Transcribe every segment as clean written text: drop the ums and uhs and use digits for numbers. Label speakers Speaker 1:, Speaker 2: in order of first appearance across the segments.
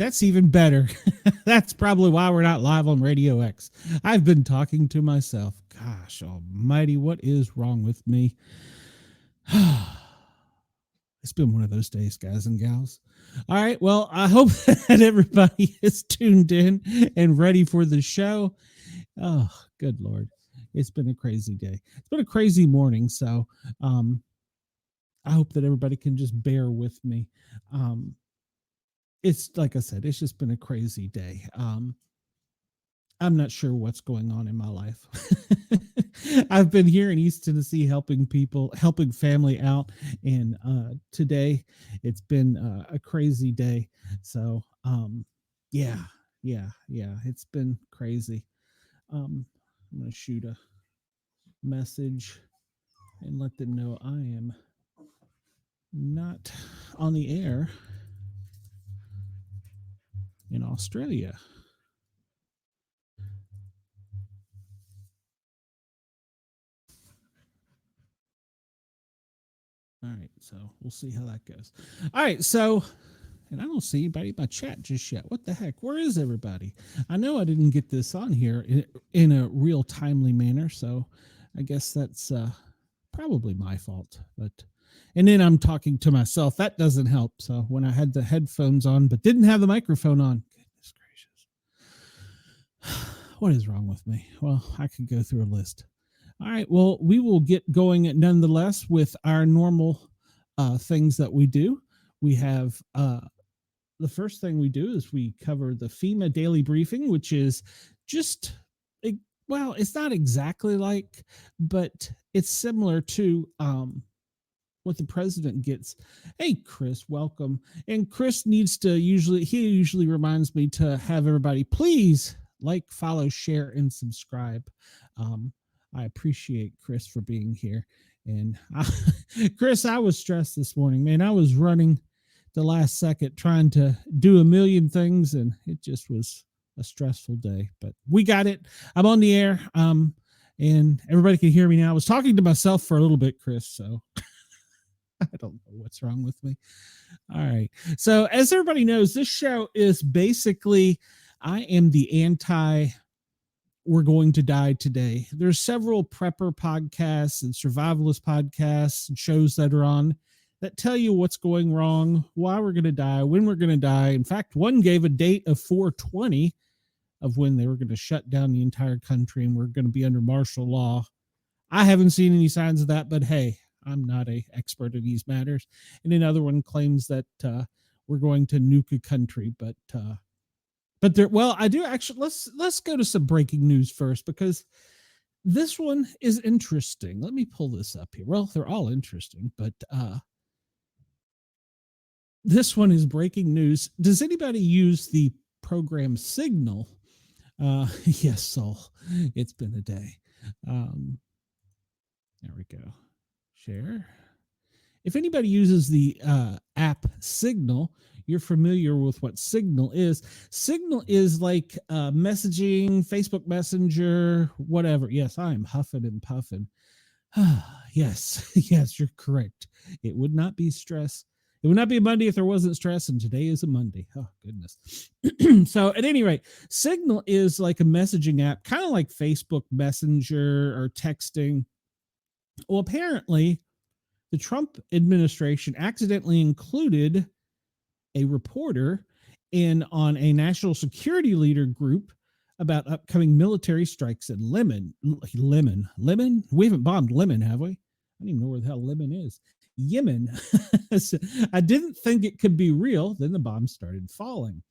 Speaker 1: that's even better. That's probably why we're not live on Radio X. I've been talking to myself. Gosh almighty, what is wrong with me? It's been one of those days, guys and gals. All right, well, I hope that everybody is tuned in and ready for the show. Oh, good Lord. It's been a crazy day. It's been a crazy morning, so I hope that everybody can just bear with me. It's like I said, it's just been a crazy day. I'm not sure what's going on in my life. I've been here in East Tennessee helping people, helping family out. And today it's been a crazy day. So, yeah, it's been crazy. I'm going to shoot a message and let them know I am not on the air in Australia. All right, so we'll see how that goes. All right, so, and I don't see anybody in my chat just yet. What the heck? Where is everybody? I know I didn't get this on here in a real timely manner, so I guess that's probably my fault. But, and then I'm talking to myself. That doesn't help. So when I had the headphones on but didn't have the microphone on, goodness gracious. What is wrong with me? Well, I could go through a list. All right, well, we will get going nonetheless with our normal things that we do. We have the first thing we do is we cover the FEMA daily briefing, which is just, well, it's not exactly like, but it's similar to what the president gets. Hey, Chris, welcome. And Chris needs to usually reminds me to have everybody please like, follow, share, and subscribe. I appreciate Chris for being here. And Chris, I was stressed this morning, man. I was running the last second trying to do a million things, and it just was a stressful day. But we got it. I'm on the air, and everybody can hear me now. I was talking to myself for a little bit, Chris, so I don't know what's wrong with me. All right. So as everybody knows, this show is basically, I am the anti we're going to die today. There's several prepper podcasts and survivalist podcasts and shows that are on that tell you what's going wrong, why we're going to die, when we're going to die. In fact, one gave a date of 4/20 of when they were going to shut down the entire country and we're going to be under martial law. I haven't seen any signs of that, but hey, I'm not an expert in these matters. And another one claims that we're going to nuke a country, but there, well, I do actually, let's go to some breaking news first, because this one is interesting. Let me pull this up here. Well, they're all interesting, but this one is breaking news. Does anybody use the program Signal? Yes, Saul. It's been a day. There we go. Share. If anybody uses the app Signal, you're familiar with what Signal is. Signal is like messaging, Facebook Messenger, whatever. Yes, I am huffing and puffing. Yes, you're correct. It would not be stress. It would not be a Monday if there wasn't stress, and today is a Monday. Oh, goodness. So at any rate, Signal is like a messaging app, kind of like Facebook Messenger or texting. Well, apparently, the Trump administration accidentally included a reporter on a national security leader group about upcoming military strikes in Lemon. We haven't bombed Lemon, have we? I don't even know where the hell Lemon is. Yemen. I didn't think it could be real. Then the bombs started falling.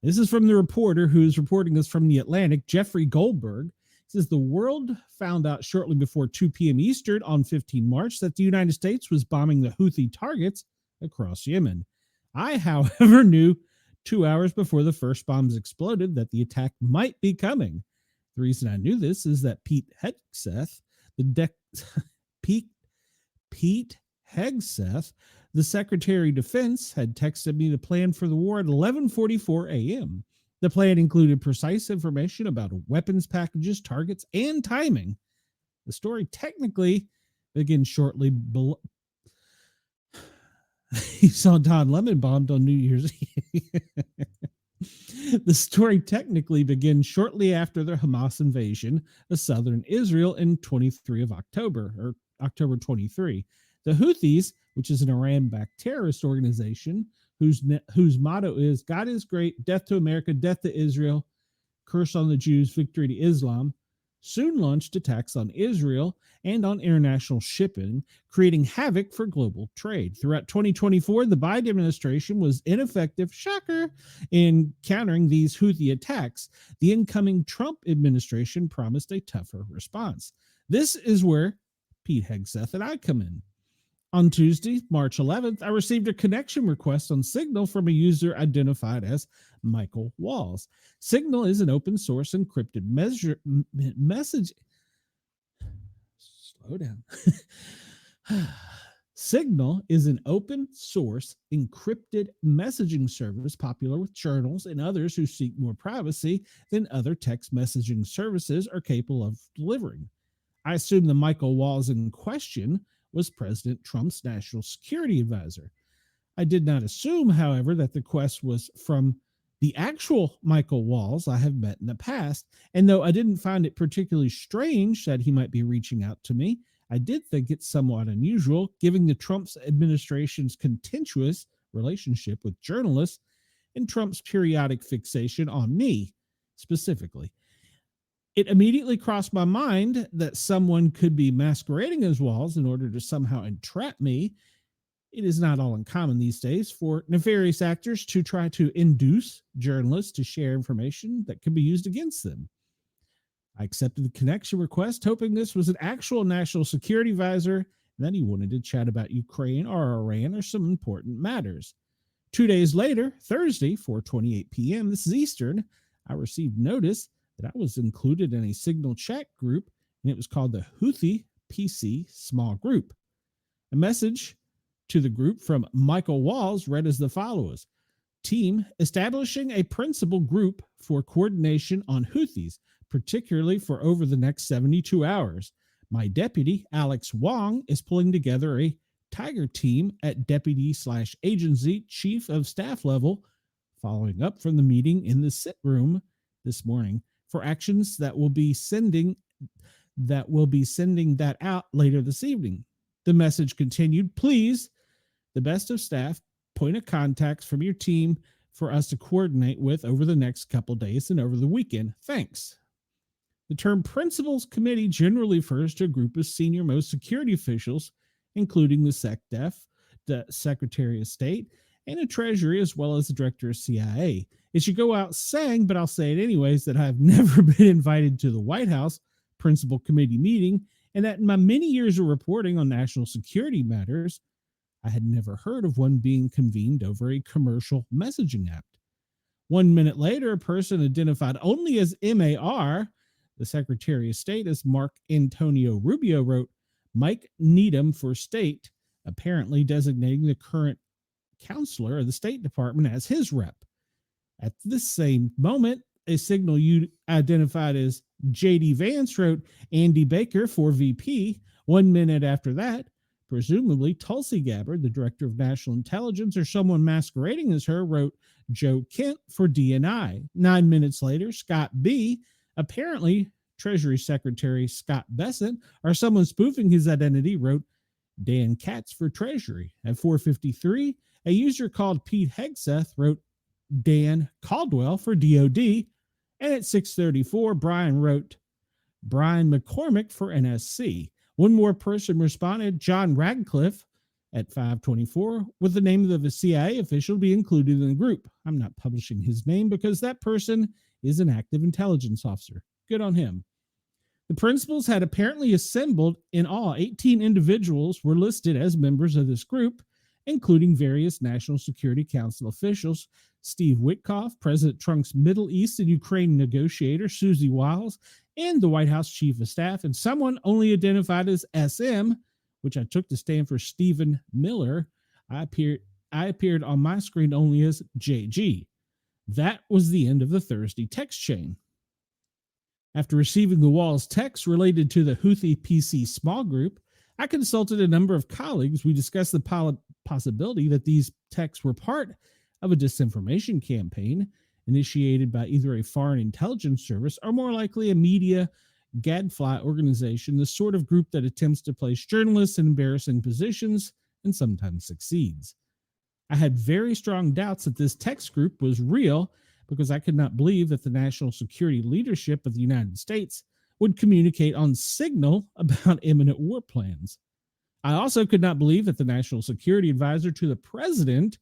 Speaker 1: This is from the reporter who's reporting this from the Atlantic, Jeffrey Goldberg. Says the world found out shortly before 2 p.m. Eastern on 15 March that the United States was bombing the Houthi targets across Yemen. I, however, knew 2 hours before the first bombs exploded that the attack might be coming. The reason I knew this is that Pete Hegseth, Pete Hegseth, the Secretary of Defense, had texted me the plan for the war at 11:44 a.m. The plan included precise information about weapons packages, targets, and timing. The story technically begins shortly below. He saw Don Lemon bombed on New Year's Eve. The story technically begins shortly after the Hamas invasion of southern Israel in 23 of October, or October 23. The Houthis, which is an Iran-backed terrorist organization whose motto is "God is great, death to America, death to Israel, curse on the Jews, victory to Islam," soon launched attacks on Israel and on international shipping, creating havoc for global trade. Throughout 2024, the Biden administration was ineffective, shocker, in countering these Houthi attacks. The incoming Trump administration promised a tougher response. This is where Pete Hegseth and I come in. On Tuesday, March 11th, I received a connection request on Signal from a user identified as Michael Walls. Signal is an open source encrypted message. Slow down. Signal is an open source encrypted messaging service popular with journals and others who seek more privacy than other text messaging services are capable of delivering. I assume the Michael Walls in question was President Trump's national security advisor. I did not assume, however, that the request was from the actual Michael Walls I have met in the past, and though I didn't find it particularly strange that he might be reaching out to me, I did think it somewhat unusual, given the Trump's administration's contentious relationship with journalists and Trump's periodic fixation on me, specifically. It immediately crossed my mind that someone could be masquerading as Walls in order to somehow entrap me. It is not all uncommon these days for nefarious actors to try to induce journalists to share information that could be used against them. I accepted the connection request, hoping this was an actual national security advisor and that he wanted to chat about Ukraine or Iran or some important matters. 2 days later, Thursday, 4:28 p.m., this is Eastern, I received notice that I was included in a Signal chat group, and it was called the Houthi PC Small Group. A message to the group from Michael Walls read as the follows: Team establishing a principal group for coordination on Houthis, particularly for over the next 72 hours. My deputy, Alex Wong, is pulling together a Tiger team at deputy/agency chief of staff level, following up from the meeting in the sit room this morning for actions that will be sending that out later this evening. The message continued: please, the best of staff, point of contacts from your team for us to coordinate with over the next couple days and over the weekend. Thanks. The term principals committee generally refers to a group of senior-most security officials, including the SecDef, the Secretary of State, and a Treasury, as well as the Director of CIA. It should go out saying, but I'll say it anyways, that I've never been invited to the White House Principal Committee meeting, and that in my many years of reporting on national security matters, I had never heard of one being convened over a commercial messaging app. 1 minute later, a person identified only as MAR, the Secretary of State, as Mark Antonio Rubio, wrote, Mike Needham for State, apparently designating the current counselor of the State Department as his rep. At this same moment, a signal you identified as J.D. Vance wrote Andy Baker for VP. 1 minute after that, presumably Tulsi Gabbard, the Director of National Intelligence, or someone masquerading as her, wrote Joe Kent for DNI. 9 minutes later, Scott B., apparently Treasury Secretary Scott Bessent, or someone spoofing his identity, wrote Dan Katz for Treasury. At 4:53, a user called Pete Hegseth wrote Dan Caldwell for DOD. And at 6:34, Brian wrote Brian McCormick for NSC. One more person responded, John Radcliffe, at 5:24, with the name of the CIA official to be included in the group. I'm not publishing his name because that person is an active intelligence officer. Good on him. The principals had apparently assembled. In all, 18 individuals were listed as members of this group, including various National Security Council officials, Steve Witkoff, President Trump's Middle East and Ukraine negotiator, Susie Wiles, and the White House Chief of Staff, and someone only identified as SM, which I took to stand for Stephen Miller. I appeared on my screen only as JG. That was the end of the Thursday text chain. After receiving the Walls text related to the Houthi PC small group, I consulted a number of colleagues. We discussed the possibility that these texts were part of a disinformation campaign initiated by either a foreign intelligence service or more likely a media gadfly organization, the sort of group that attempts to place journalists in embarrassing positions and sometimes succeeds. I had very strong doubts that this text group was real because I could not believe that the national security leadership of the United States would communicate on signal about imminent war plans. I also could not believe that the national security advisor to the president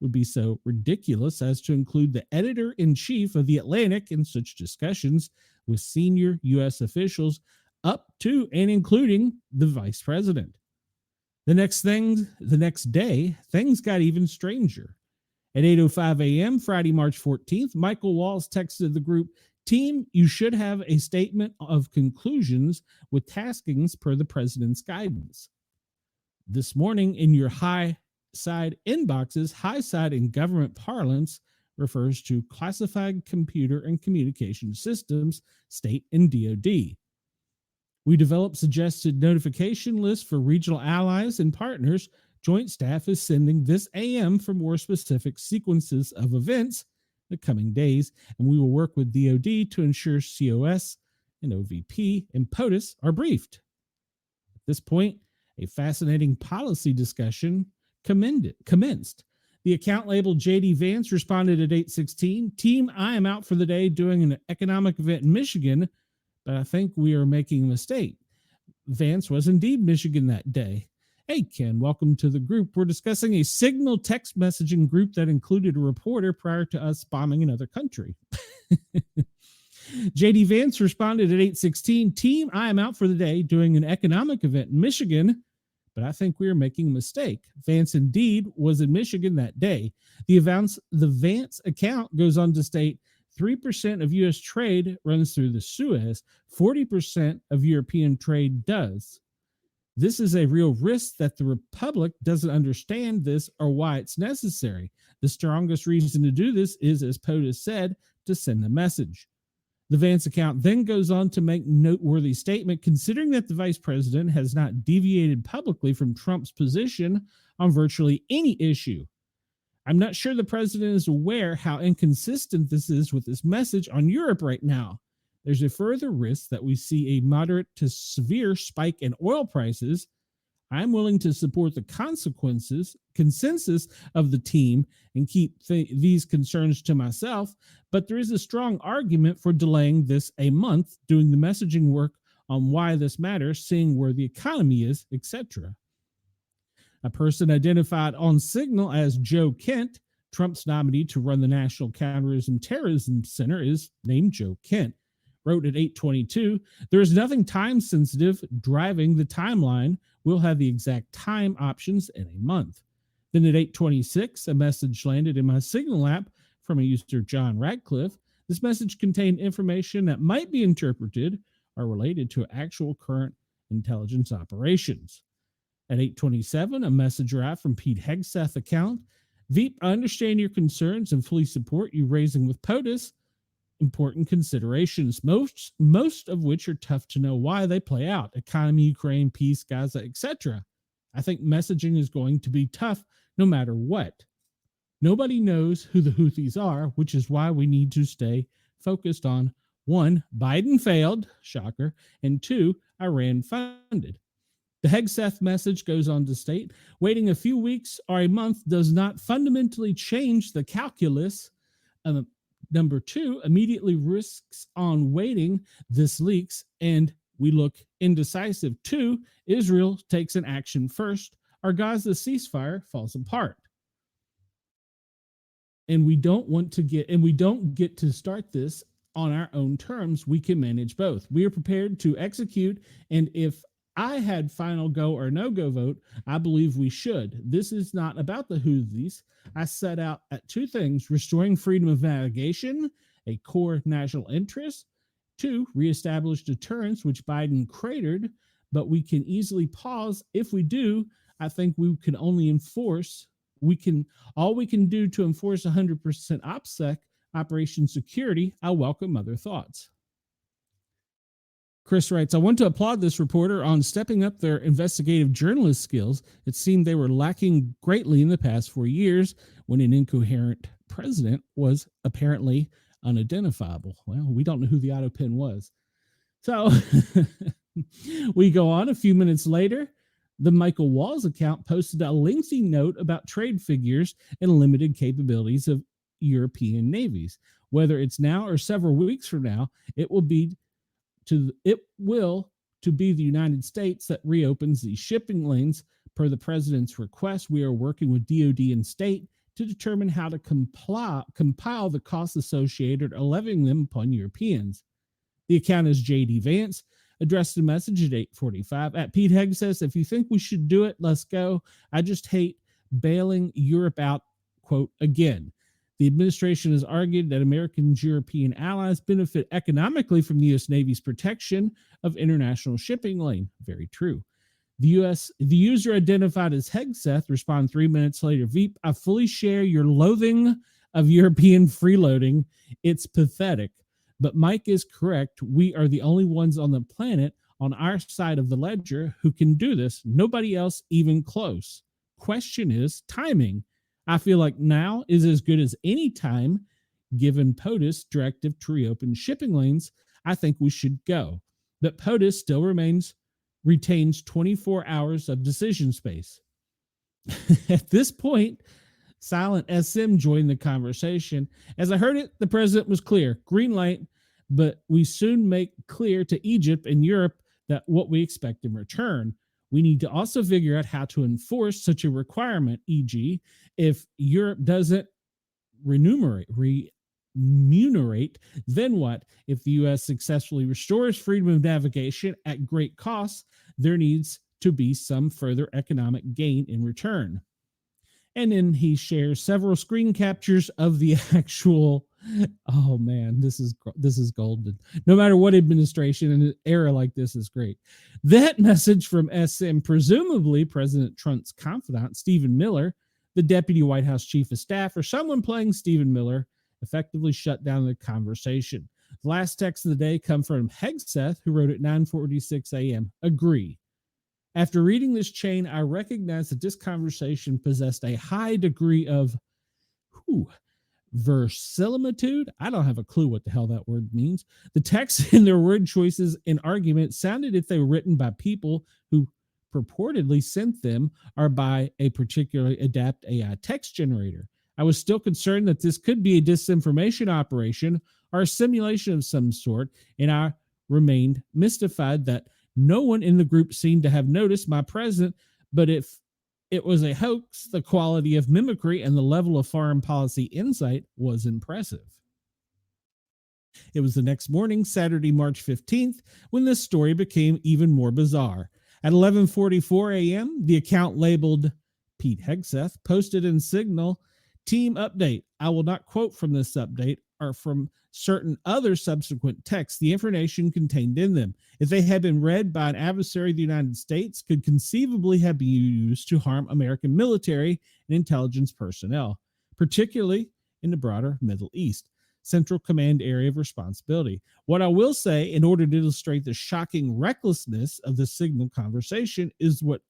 Speaker 1: would be so ridiculous as to include the editor-in-chief of The Atlantic in such discussions with senior U.S. officials up to and including the vice president. The next day, things got even stranger. At 8:05 a.m., Friday, March 14th, Michael Walls texted the group, "Team, you should have a statement of conclusions with taskings per the president's guidance. This morning in your high side inboxes, high side in government parlance refers to classified computer and communication systems, state and DoD. We developed suggested notification lists for regional allies and partners. Joint staff is sending this AM for more specific sequences of events in the coming days, and we will work with DoD to ensure COS and OVP and POTUS are briefed." At this point, a fascinating policy discussion commenced. The account labeled JD Vance responded at 8:16, "Team, I am out for the day doing an economic event in Michigan, but I think we are making a mistake." Vance was indeed Michigan that day. "Hey, Ken, welcome to the group. We're discussing a signal text messaging group that included a reporter prior to us bombing another country." JD Vance responded at 8:16, "Team, I am out for the day doing an economic event in Michigan, but I think we are making a mistake." Vance indeed was in Michigan that day. The Vance account goes on to state 3% of U.S. trade runs through the Suez, 40% of European trade does. This is a real risk that the Republic doesn't understand this or why it's necessary. The strongest reason to do this is, as POTUS said, to send a message. The Vance account then goes on to make noteworthy statement, considering that the vice president has not deviated publicly from Trump's position on virtually any issue. I'm not sure the president is aware how inconsistent this is with his message on Europe right now. There's a further risk that we see a moderate to severe spike in oil prices. I'm willing to support the consensus of the team and keep these concerns to myself, but there is a strong argument for delaying this a month, doing the messaging work on why this matters, seeing where the economy is, etc. A person identified on Signal as Joe Kent, Trump's nominee to run the National Counterterrorism Terrorism Center, is named Joe Kent, wrote at 8:22, "There is nothing time sensitive driving the timeline. We'll have the exact time options in a month." Then at 8:26, a message landed in my Signal app from a user, John Radcliffe. This message contained information that might be interpreted or related to actual current intelligence operations. At 8:27, a message arrived from Pete Hegseth account. "Veep, I understand your concerns and fully support you raising with POTUS important considerations, most of which are tough to know why they play out. Economy, Ukraine, peace, Gaza, etc. I think messaging is going to be tough no matter what. Nobody knows who the Houthis are, which is why we need to stay focused on 1, Biden failed, shocker, and 2, Iran funded." The Hegseth message goes on to state, "Waiting a few weeks or a month does not fundamentally change the calculus. Number 2, immediately risks on waiting. This leaks, and we look indecisive. 2, Israel takes an action first. Our Gaza ceasefire falls apart. And we don't get to start this on our own terms. We can manage both. We are prepared to execute, and if I had final go or no go vote, I believe we should. This is not about the Houthis. I set out at 2 things: restoring freedom of navigation, a core national interest; 2, reestablish deterrence, which Biden cratered, but we can easily pause. If we do, I think all we can do to enforce 100% OPSEC, Operation Security. I welcome other thoughts." Chris writes, I want to applaud this reporter on stepping up their investigative journalist skills. It seemed they were lacking greatly in the past 4 years when an incoherent president was apparently unidentifiable. Well, we don't know who the autopin was. So we go on a few minutes later. The Michael Walls account posted a lengthy note about trade figures and limited capabilities of European navies. Whether it's now or several weeks from now, it will to be the United States that reopens these shipping lanes. Per the president's request, we are working with DoD and state to determine how to compile the costs associated or levying them upon Europeans. The account is J.D. Vance, addressed a message at 8:45. At Pete Hegg says, if you think we should do it, let's go. I just hate bailing Europe out, quote, again. The administration has argued that Americans' European allies benefit economically from the U.S. Navy's protection of international shipping lane. Very true. The user identified as Hegseth responded 3 minutes later, Veep, I fully share your loathing of European freeloading. It's pathetic. But Mike is correct. We are the only ones on the planet on our side of the ledger who can do this. Nobody else even close. Question is timing. I feel like now is as good as any time. Given POTUS directive to reopen shipping lanes, I think we should go. But POTUS still retains 24 hours of decision space. At this point, Silent SM joined the conversation. As I heard it, the president was clear. Green light, but we soon make clear to Egypt and Europe that what we expect in return. We need to also figure out how to enforce such a requirement, e.g., if Europe doesn't remunerate, then what? If the U.S. successfully restores freedom of navigation at great cost, there needs to be some further economic gain in return. And then he shares several screen captures of the actual, oh man, this is golden. No matter what administration, and an era like this is great. That message from SM, presumably President Trump's confidant, Stephen Miller, the deputy White House chief of staff, or someone playing Stephen Miller, effectively shut down the conversation. The last text of the day come from Hegseth, who wrote at 9:46 a.m. Agree. After reading this chain, I recognize that this conversation possessed a high degree of verisimilitude. I don't have a clue what the hell that word means. The text and their word choices and arguments sounded if they were written by people who purportedly sent them or by a particularly adept AI text generator. I was still concerned that this could be a disinformation operation or a simulation of some sort, and I remained mystified that no one in the group seemed to have noticed my presence, but if it was a hoax, the quality of mimicry and the level of foreign policy insight was impressive. It was the next morning, Saturday, March 15th, when this story became even more bizarre. At 11:44 a.m., the account labeled Pete Hegseth posted in Signal, team update. I will not quote from this update or from certain other subsequent texts, the information contained in them, if they had been read by an adversary of the United States, could conceivably have been used to harm American military and intelligence personnel, particularly in the broader Middle East, Central Command area of responsibility. What I will say, in order to illustrate the shocking recklessness of the Signal conversation, is what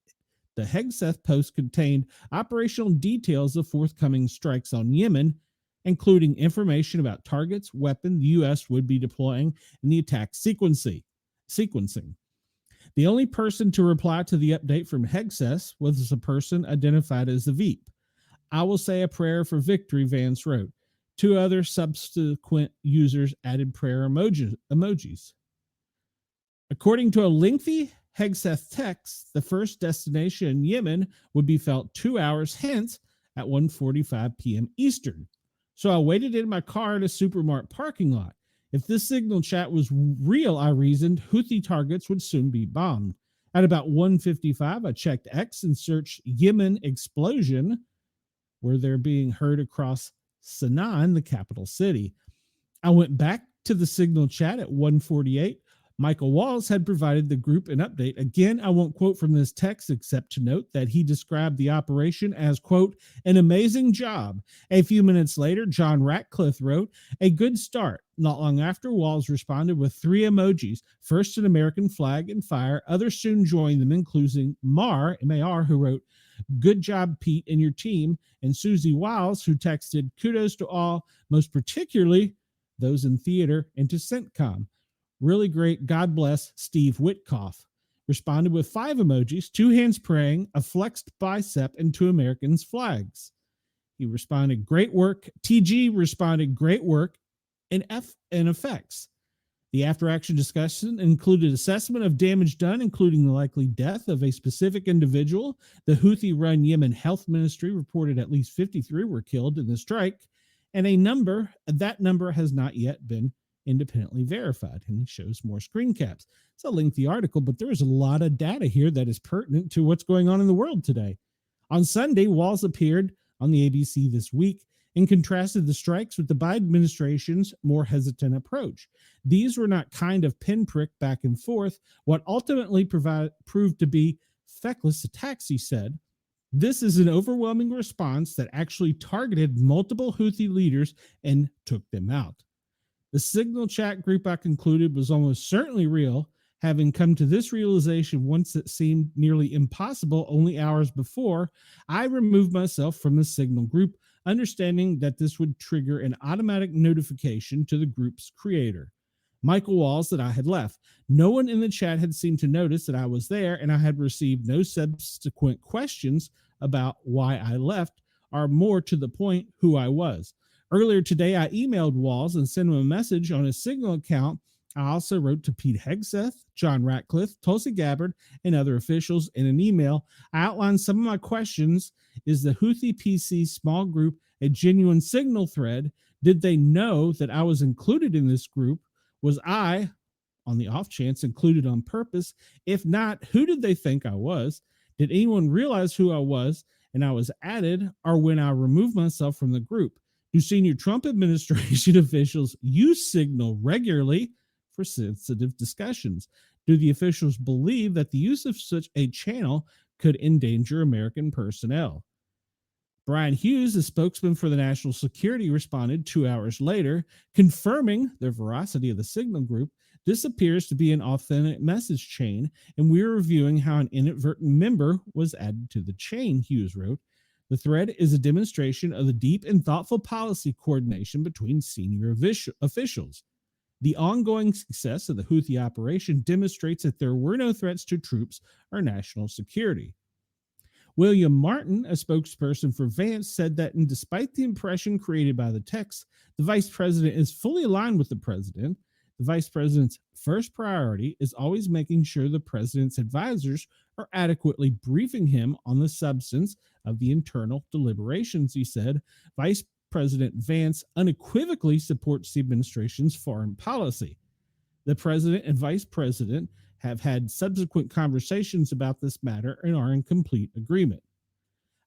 Speaker 1: the Hegseth post contained operational details of forthcoming strikes on Yemen, including information about targets, weapons the U.S. would be deploying, and the attack sequencing. The only person to reply to the update from Hegseth was a person identified as the Veep. I will say a prayer for victory, Vance wrote. 2 other subsequent users added prayer emojis. According to a lengthy Hegseth text, the first destination in Yemen would be felt 2 hours hence at 1:45 p.m. Eastern. So I waited in my car in a supermarket parking lot. If this Signal chat was real, I reasoned, Houthi targets would soon be bombed. At about 1:55, I checked X and searched Yemen explosion, where they're being heard across Sana'a, the capital city. I went back to the Signal chat at 1:48. Michael Walls had provided the group an update. Again, I won't quote from this text except to note that he described the operation as, quote, an amazing job. A few minutes later, John Ratcliffe wrote, a good start. Not long after, Walls responded with 3 emojis. First, an American flag and fire. Others soon joined them, including Mar, M-A-R, who wrote, good job, Pete, and your team, and Susie Wiles, who texted, kudos to all, most particularly those in theater and to CENTCOM. Really great. God bless, Steve Witkoff. Responded with 5 emojis, 2 hands praying, a flexed bicep, and 2 Americans' flags. He responded, great work. TG responded, great work, and F and effects. The after-action discussion included assessment of damage done, including the likely death of a specific individual. The Houthi-run Yemen Health Ministry reported at least 53 were killed in the strike, and that number has not yet been independently verified. And he shows more screen caps. It's a lengthy article, but there's a lot of data here that is pertinent to what's going on in the world today. On Sunday, Walls appeared on the ABC This Week and contrasted the strikes with the Biden administration's more hesitant approach. These were not kind of pinprick back and forth, what ultimately proved to be feckless attacks, he said. This is an overwhelming response that actually targeted multiple Houthi leaders and took them out. The Signal chat group, I concluded, was almost certainly real, having come to this realization once it seemed nearly impossible only hours before. I removed myself from the Signal group, understanding that this would trigger an automatic notification to the group's creator, Michael Walls, that I had left. No one in the chat had seemed to notice that I was there, and I had received no subsequent questions about why I left, or more to the point, who I was. Earlier today, I emailed Walls and sent him a message on his Signal account. I also wrote to Pete Hegseth, John Ratcliffe, Tulsi Gabbard, and other officials in an email. I outlined some of my questions. Is the Houthi PC small group a genuine Signal thread? Did they know that I was included in this group? Was I, on the off chance, included on purpose? If not, who did they think I was? Did anyone realize who I was and I was added, or when I removed myself from the group? Do senior Trump administration officials use Signal regularly for sensitive discussions? Do the officials believe that the use of such a channel could endanger American personnel? Brian Hughes, the spokesman for the National Security, responded 2 hours later, confirming the veracity of the Signal group. This appears to be an authentic message chain, and we are reviewing how an inadvertent member was added to the chain, Hughes wrote. The thread is a demonstration of the deep and thoughtful policy coordination between senior officials. The ongoing success of the Houthi operation demonstrates that there were no threats to troops or national security. William Martin, a spokesperson for Vance, said that despite the impression created by the text, the vice president is fully aligned with the president. The vice president's first priority is always making sure the president's advisors are adequately briefing him on the substance of the internal deliberations, he said. Vice President Vance unequivocally supports the administration's foreign policy. The president and vice president have had subsequent conversations about this matter and are in complete agreement.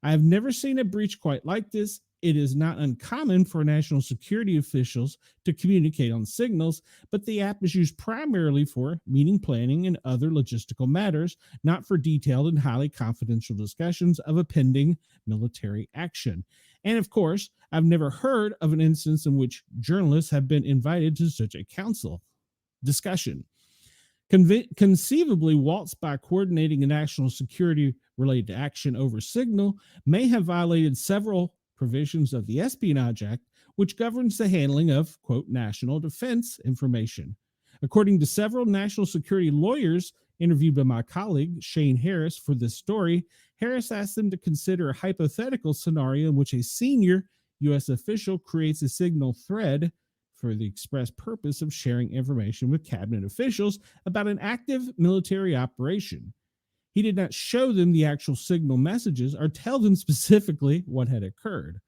Speaker 1: I have never seen a breach quite like this. It is not uncommon for national security officials to communicate on signals, but the app is used primarily for meeting planning and other logistical matters, not for detailed and highly confidential discussions of a pending military action. And of course, I've never heard of an instance in which journalists have been invited to such a council discussion. Conceivably, Waltz, by coordinating a national security-related action over Signal, may have violated several provisions of the Espionage Act, which governs the handling of, quote, national defense information. According to several national security lawyers interviewed by my colleague, Shane Harris, for this story, Harris asked them to consider a hypothetical scenario in which a senior U.S. official creates a Signal thread for the express purpose of sharing information with cabinet officials about an active military operation. He did not show them the actual Signal messages or tell them specifically what had occurred.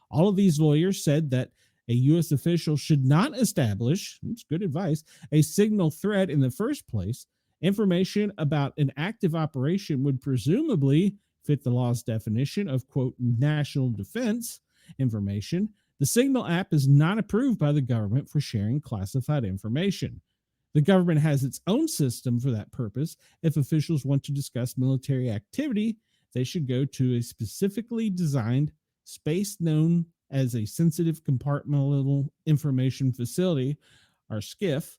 Speaker 1: All of these lawyers said that a U.S. official should not establish, it's good advice, a Signal thread in the first place. Information about an active operation would presumably fit the law's definition of, quote, national defense information. The Signal app is not approved by the government for sharing classified information. The government has its own system for that purpose. If officials want to discuss military activity, they should go to a specifically designed space known as a sensitive compartmental information facility, or SCIF.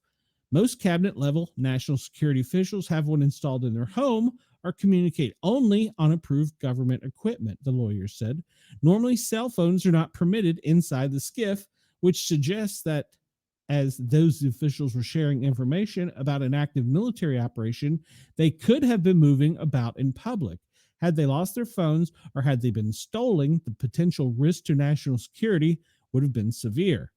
Speaker 1: Most cabinet level national security officials have one installed in their home or communicate only on approved government equipment, the lawyer said. Normally, cell phones are not permitted inside the SCIF, which suggests that as those officials were sharing information about an active military operation, they could have been moving about in public. Had they lost their phones or had they been stolen, the potential risk to national security would have been severe.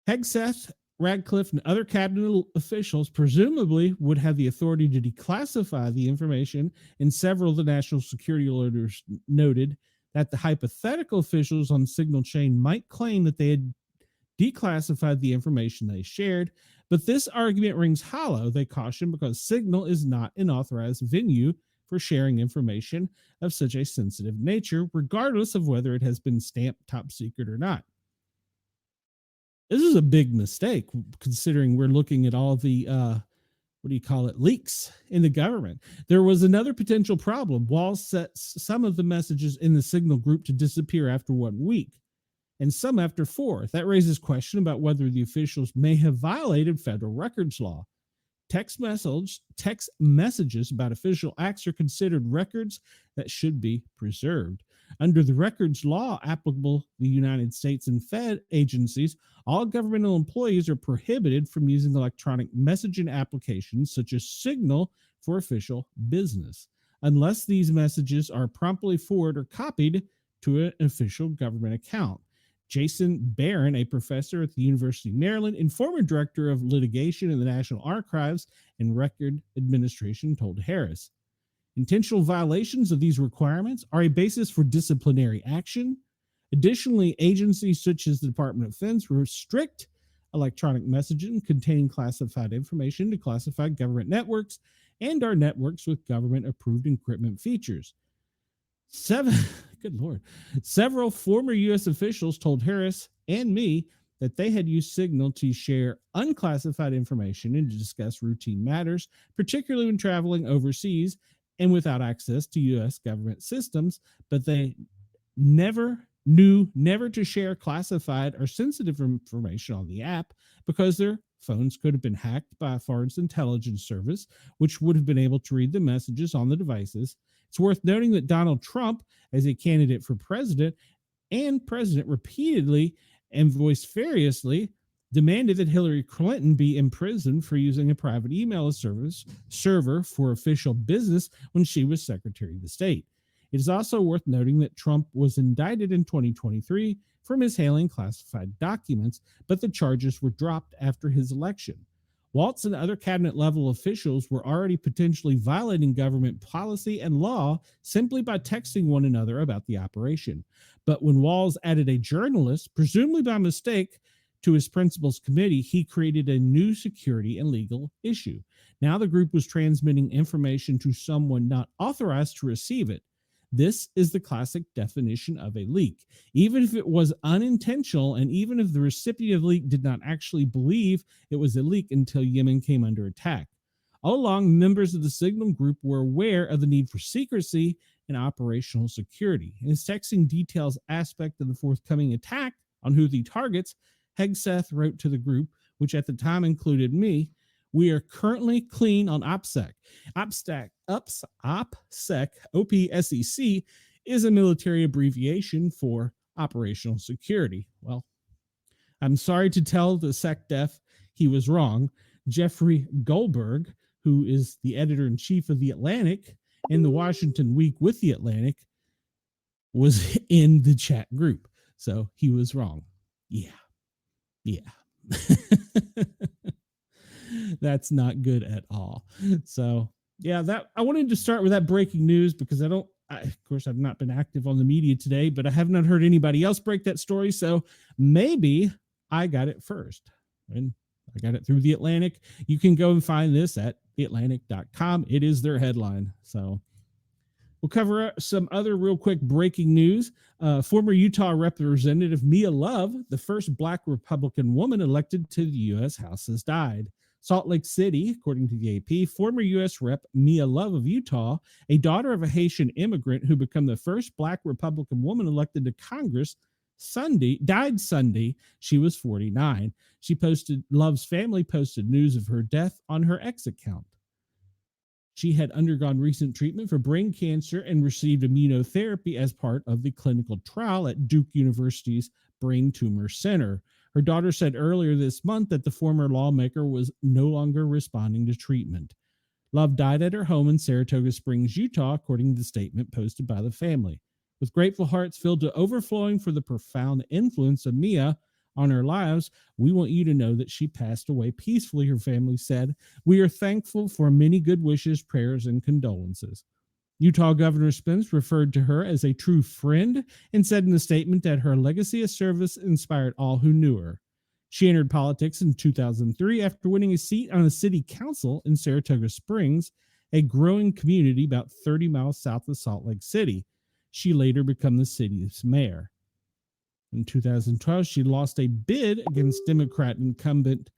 Speaker 1: Hegseth, Radcliffe, and other cabinet officials presumably would have the authority to declassify the information, and several of the national security alerters noted that the hypothetical officials on the signal chain might claim that they had declassified the information they shared, but this argument rings hollow, they caution, because Signal is not an authorized venue for sharing information of such a sensitive nature, regardless of whether it has been stamped top secret or not. This is a big mistake, considering we're looking at all the leaks in the government. There was another potential problem. Walls set some of the messages in the Signal group to disappear after 1 week, and some after 4. That raises question about whether the officials may have violated federal records law. Text messages about official acts are considered records that should be preserved. Under the records law applicable to the United States and Fed agencies, all governmental employees are prohibited from using electronic messaging applications such as Signal for official business, unless these messages are promptly forwarded or copied to an official government account. Jason Barron, a professor at the University of Maryland and former director of litigation in the National Archives and Record Administration, told Harris, intentional violations of these requirements are a basis for disciplinary action. Additionally, agencies such as the Department of Defense restrict electronic messaging containing classified information to classified government networks and our networks with government-approved encryption features. Good Lord. Several former U.S. officials told Harris and me that they had used Signal to share unclassified information and to discuss routine matters, particularly when traveling overseas and without access to U.S. government systems, but they never to share classified or sensitive information on the app because their phones could have been hacked by a foreign intelligence service, which would have been able to read the messages on the devices. It's worth noting that Donald Trump, as a candidate for president and president, repeatedly and vociferously demanded that Hillary Clinton be imprisoned for using a private email server for official business when she was Secretary of the State. It is also worth noting that Trump was indicted in 2023 for mishandling classified documents, but the charges were dropped after his election. Waltz and other cabinet-level officials were already potentially violating government policy and law simply by texting one another about the operation. But when Walz added a journalist, presumably by mistake, to his principals committee, he created a new security and legal issue. Now the group was transmitting information to someone not authorized to receive it. This is the classic definition of a leak. Even if it was unintentional, and even if the recipient of the leak did not actually believe it was a leak until Yemen came under attack. All along, members of the Signal group were aware of the need for secrecy and operational security. In his texting details aspect of the forthcoming attack on Houthi targets, Hegseth wrote to the group, which at the time included me, "We are currently clean on OPSEC. OPSEC, OPSEC is a military abbreviation for operational security." Well, I'm sorry to tell the SecDef he was wrong. Jeffrey Goldberg, who is the editor-in-chief of The Atlantic and the Washington Week with The Atlantic, was in the chat group. So he was wrong. Yeah. That's not good at all. So yeah, that I wanted to start with that breaking news because of course I've not been active on the media today, but I have not heard anybody else break that story. So maybe I got it first. And I got it through The Atlantic. You can go and find this at theatlantic.com. It is their headline. So we'll cover some other real quick breaking news. Former Utah Representative Mia Love, the first Black Republican woman elected to the U.S. House, has died. Salt Lake City, according to the AP, former U.S. Rep. Mia Love of Utah, a daughter of a Haitian immigrant who became the first Black Republican woman elected to Congress, died Sunday. She was 49. Love's family posted news of her death on her X account. She had undergone recent treatment for brain cancer and received immunotherapy as part of the clinical trial at Duke University's Brain Tumor Center. Her daughter said earlier this month that the former lawmaker was no longer responding to treatment. Love died at her home in Saratoga Springs, Utah, according to the statement posted by the family. With grateful hearts filled to overflowing for the profound influence of Mia on our lives, we want you to know that she passed away peacefully, her family said. We are thankful for many good wishes, prayers, and condolences. Utah Governor Spence referred to her as a true friend and said in the statement that her legacy of service inspired all who knew her. She entered politics in 2003 after winning a seat on the city council in Saratoga Springs, a growing community about 30 miles south of Salt Lake City. She later became the city's mayor. In 2012, she lost a bid against Democrat incumbent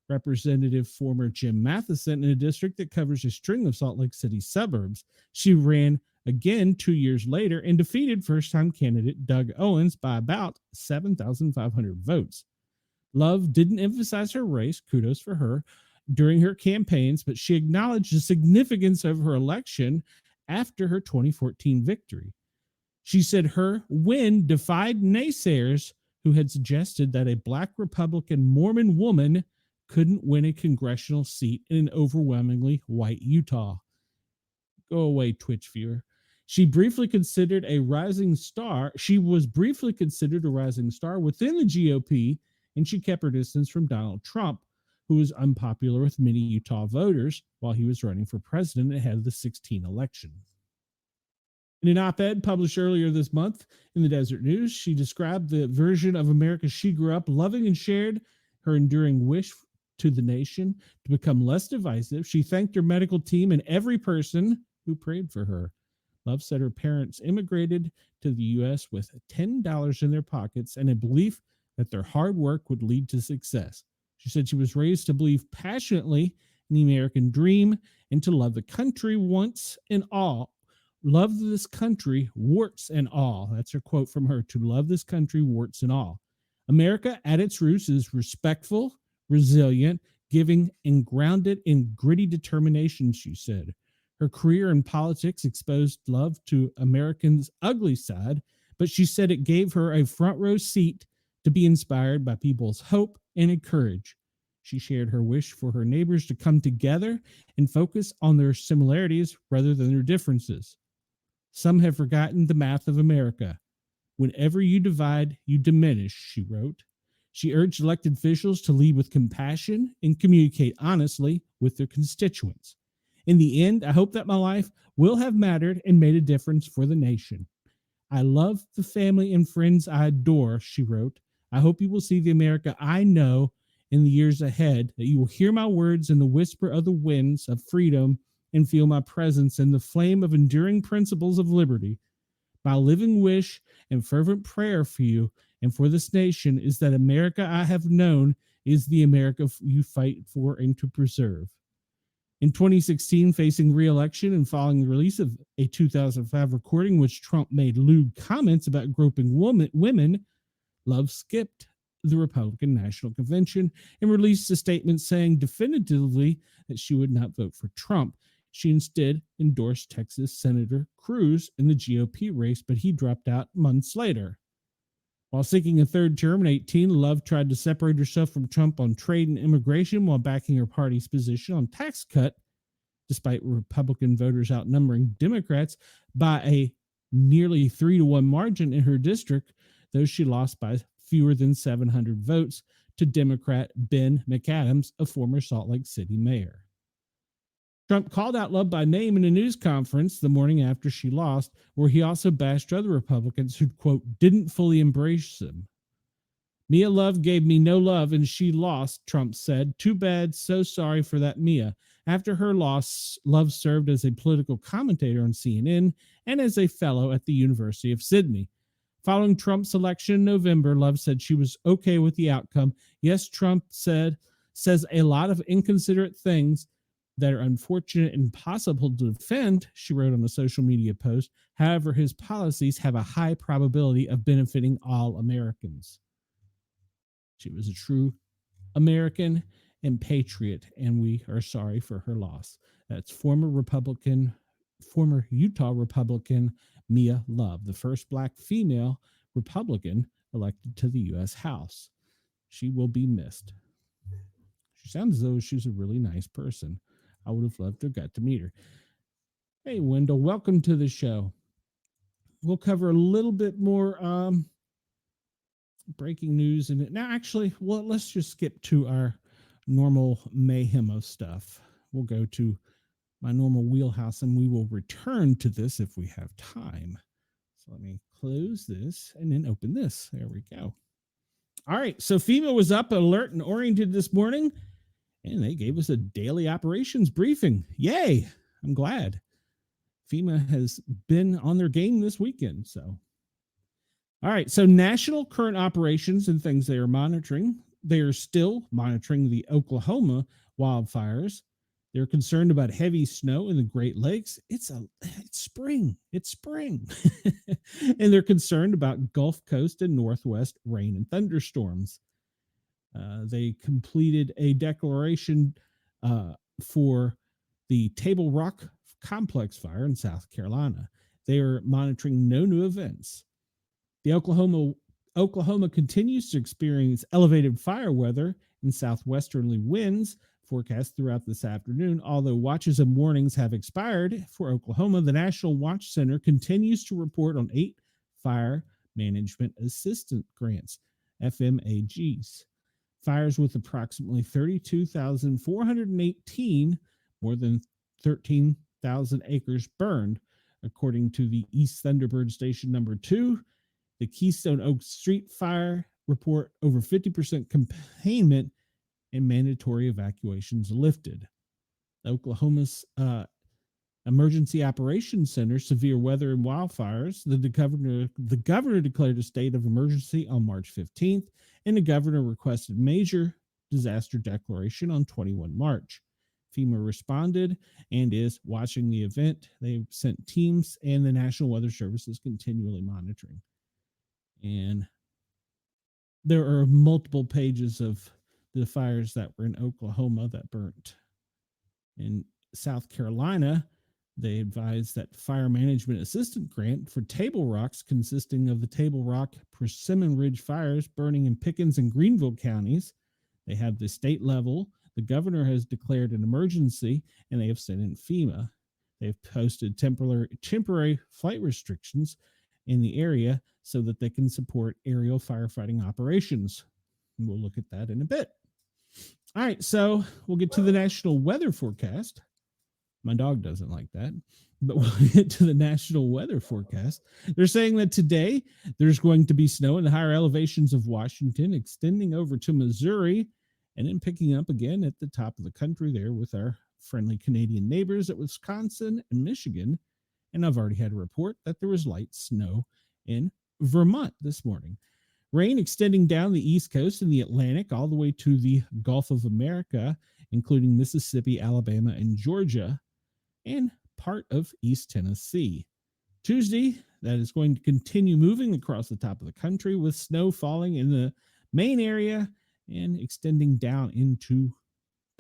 Speaker 1: Representative former Jim Matheson in a district that covers a string of Salt Lake City suburbs. She ran again 2 years later and defeated first-time candidate Doug Owens by about 7,500 votes. Love didn't emphasize her race, kudos for her, during her campaigns, but she acknowledged the significance of her election after her 2014 victory. She said her win defied naysayers who had suggested that a Black Republican Mormon woman couldn't win a congressional seat in an overwhelmingly white Utah. Go away, Twitch viewer. She was briefly considered a rising star within the GOP, and she kept her distance from Donald Trump, who was unpopular with many Utah voters while he was running for president ahead of the 2016 election. In an op-ed published earlier this month in the Desert News, she described the version of America she grew up loving and shared her enduring wish to the nation to become less divisive. She thanked her medical team and every person who prayed for her. Love said her parents immigrated to the U.S. with $10 in their pockets and a belief that their hard work would lead to success. She said she was raised to believe passionately in the American dream and to love the country once and all. Love this country, warts and all. That's her quote from her, to love this country, warts and all. America at its roots is respectful, resilient, giving, and grounded in gritty determination, she said. Her career in politics exposed Love to Americans' ugly side, but she said it gave her a front row seat to be inspired by people's hope and courage. She shared her wish for her neighbors to come together and focus on their similarities rather than their differences. Some have forgotten the math of America. Whenever you divide, you diminish, she wrote. She urged elected officials to lead with compassion and communicate honestly with their constituents. In the end, I hope that my life will have mattered and made a difference for the nation. I love the family and friends I adore, she wrote. I hope you will see the America I know in the years ahead, that you will hear my words in the whisper of the winds of freedom and feel my presence in the flame of enduring principles of liberty. My living wish and fervent prayer for you and for this nation is that America I have known is the America you fight for and to preserve. In 2016, facing re-election and following the release of a 2005 recording which Trump made lewd comments about groping women, Love skipped the Republican National Convention and released a statement saying definitively that she would not vote for Trump. She instead endorsed Texas Senator Cruz in the GOP race, but he dropped out months later. While seeking a third term in 2018, Love tried to separate herself from Trump on trade and immigration while backing her party's position on tax cut, despite Republican voters outnumbering Democrats by a nearly 3-to-1 margin in her district, though she lost by fewer than 700 votes to Democrat Ben McAdams, a former Salt Lake City mayor. Trump called out Love by name in a news conference the morning after she lost, where he also bashed other Republicans who, quote, didn't fully embrace him. Mia Love gave me no love and she lost, Trump said. Too bad, so sorry for that, Mia. After her loss, Love served as a political commentator on CNN and as a fellow at the University of Sydney. Following Trump's election in November, Love said she was okay with the outcome. Yes, Trump said, says a lot of inconsiderate things that are unfortunate and impossible to defend, she wrote on a social media post. However, his policies have a high probability of benefiting all Americans. She was a true American and patriot, and we are sorry for her loss. That's former Utah Republican Mia Love, the first Black female Republican elected to the U.S. House. She will be missed. She sounds as though she's a really nice person. I would have loved to have got to meet her. Hey, Wendell, welcome to the show. We'll cover a little bit more breaking news. And now, actually, well, let's just skip to our normal mayhem of stuff. We'll go to my normal wheelhouse, and we will return to this if we have time. So let me close this and then open this. There we go. All right. So FEMA was up, alert, and oriented this morning, and they gave us a daily operations briefing. Yay. I'm glad. FEMA has been on their game this weekend. So, all right. So national current operations and things they are monitoring. They are still monitoring the Oklahoma wildfires. They're concerned about heavy snow in the Great Lakes. It's spring. It's spring. And they're concerned about Gulf Coast and Northwest rain and thunderstorms. They completed a declaration for the Table Rock Complex fire in South Carolina. They are monitoring no new events. The Oklahoma continues to experience elevated fire weather and southwesterly winds forecast throughout this afternoon. Although watches and warnings have expired for Oklahoma, the National Watch Center continues to report on 8 fire management assistance grants, FMAGs. Fires with approximately 32,418, more than 13,000 acres burned, according to the East Thunderbird Station number 2. The Keystone Oak Street fire report over 50% containment and mandatory evacuations lifted. Oklahoma's Emergency Operations Center, severe weather and wildfires. The governor declared a state of emergency on March 15th, and the governor requested major disaster declaration on 21 March. FEMA responded and is watching the event. They've sent teams, and the National Weather Service is continually monitoring. And there are multiple pages of the fires that were in Oklahoma that burnt. In South Carolina, they advised that fire management assistance grant for Table Rocks, consisting of the Table Rock Persimmon Ridge fires burning in Pickens and Greenville counties. They have the state level. The governor has declared an emergency, and they have sent in FEMA. They've posted temporary flight restrictions in the area so that they can support aerial firefighting operations. And we'll look at that in a bit. All right, so we'll get to the national weather forecast. My dog doesn't like that, but we'll get to the national weather forecast. They're saying that today there's going to be snow in the higher elevations of Washington, extending over to Missouri, and then picking up again at the top of the country there with our friendly Canadian neighbors at Wisconsin and Michigan. And I've already had a report that there was light snow in Vermont this morning. Rain extending down the East Coast and the Atlantic all the way to the Gulf of America, including Mississippi, Alabama, and Georgia, and part of East Tennessee. Tuesday, that is going to continue moving across the top of the country with snow falling in the main area and extending down into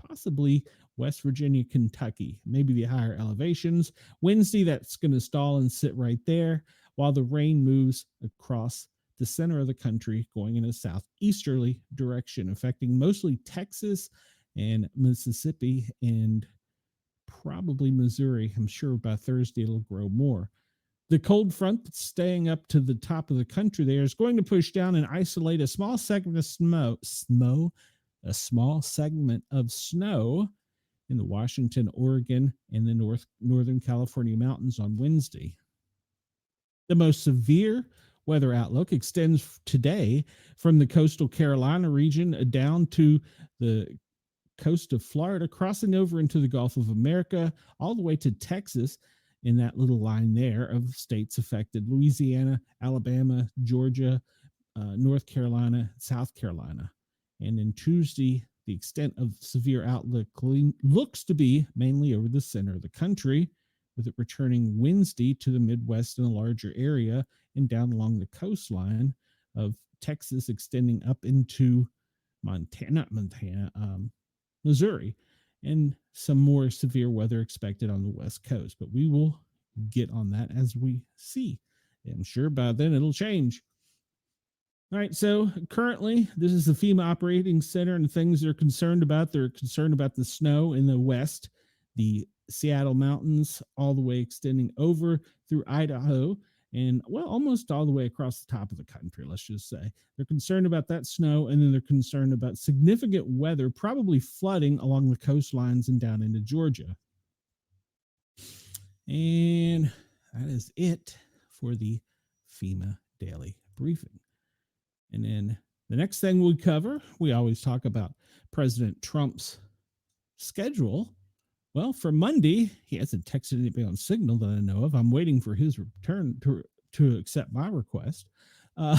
Speaker 1: possibly West Virginia, Kentucky, maybe the higher elevations. Wednesday, that's going to stall and sit right there while the rain moves across the center of the country, going in a southeasterly direction, affecting mostly Texas and Mississippi and probably Missouri. I'm sure by Thursday it'll grow more. The cold front that's staying up to the top of the country there is going to push down and isolate a small segment of snow in the Washington, Oregon, and the Northern California mountains on Wednesday. The most severe weather outlook extends today from the coastal Carolina region down to the coast of Florida, crossing over into the Gulf of America, all the way to Texas in that little line there of states affected: Louisiana, Alabama, Georgia, North Carolina, South Carolina. And then Tuesday, The extent of severe outlook looks to be mainly over the center of the country, with it returning Wednesday to the Midwest in a larger area and down along the coastline of Texas, extending up into Missouri, and some more severe weather expected on the West Coast. But we will get on that as we see. I'm sure by then it'll change. All right, so currently this is the FEMA operating center and things they're concerned about. They're concerned about the snow in the west, the Seattle mountains, all the way extending over through Idaho and, well, almost all the way across the top of the country, let's just say. They're concerned about that snow, and then they're concerned about significant weather, probably flooding along the coastlines and down into Georgia. And that is it for the FEMA Daily Briefing. And then the next thing we cover, we always talk about President Trump's schedule. Well, for Monday, he hasn't texted anybody on Signal that I know of. I'm waiting for his return to accept my request. 9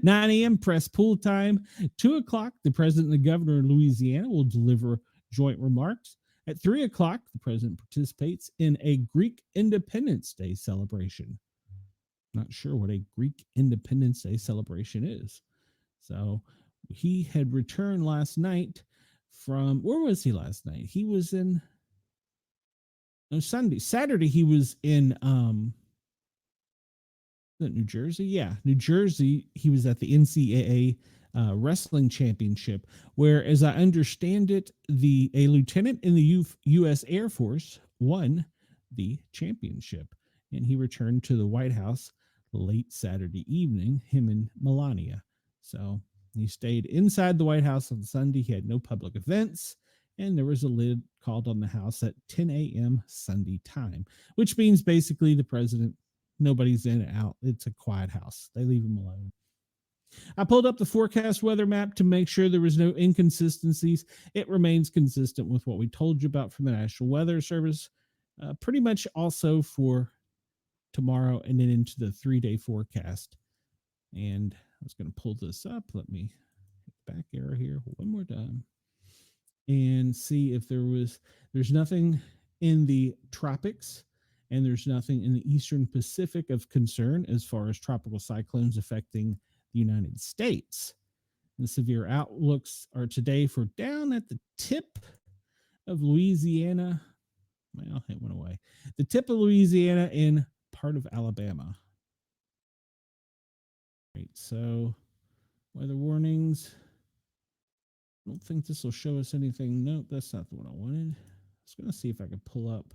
Speaker 1: a.m. press pool time. 2 o'clock, the president and the governor of Louisiana will deliver joint remarks. At 3 o'clock, the president participates in a Greek Independence Day celebration. Not sure what a Greek Independence Day celebration is. So he had returned last night from, where was he last night? He was in, no, Saturday he was in, New Jersey? Yeah, New Jersey. He was at the NCAA wrestling championship, where, as I understand it, a lieutenant in the U.S. Air Force won the championship, and he returned to the White House late Saturday evening, him and Melania. So he stayed inside the White House on Sunday. He had no public events, and there was a lid called on the house at 10 a.m. Sunday time, which means basically the president, nobody's in and out. It's a quiet house. They leave him alone. I pulled up the forecast weather map to make sure there was no inconsistencies. It remains consistent with what we told you about from the National Weather Service, pretty much also for tomorrow and then into the 3-day forecast. And I was going to pull this up. Let me hit back arrow here one more time and see if there's nothing in the tropics and there's nothing in the Eastern Pacific of concern as far as tropical cyclones affecting the United States. The severe outlooks are today for down at the tip of Louisiana. Well, it went away. The tip of Louisiana and part of Alabama. Right, so weather warnings. I don't think this will show us anything. Nope, that's not the one I wanted. I was going to see if I could pull up.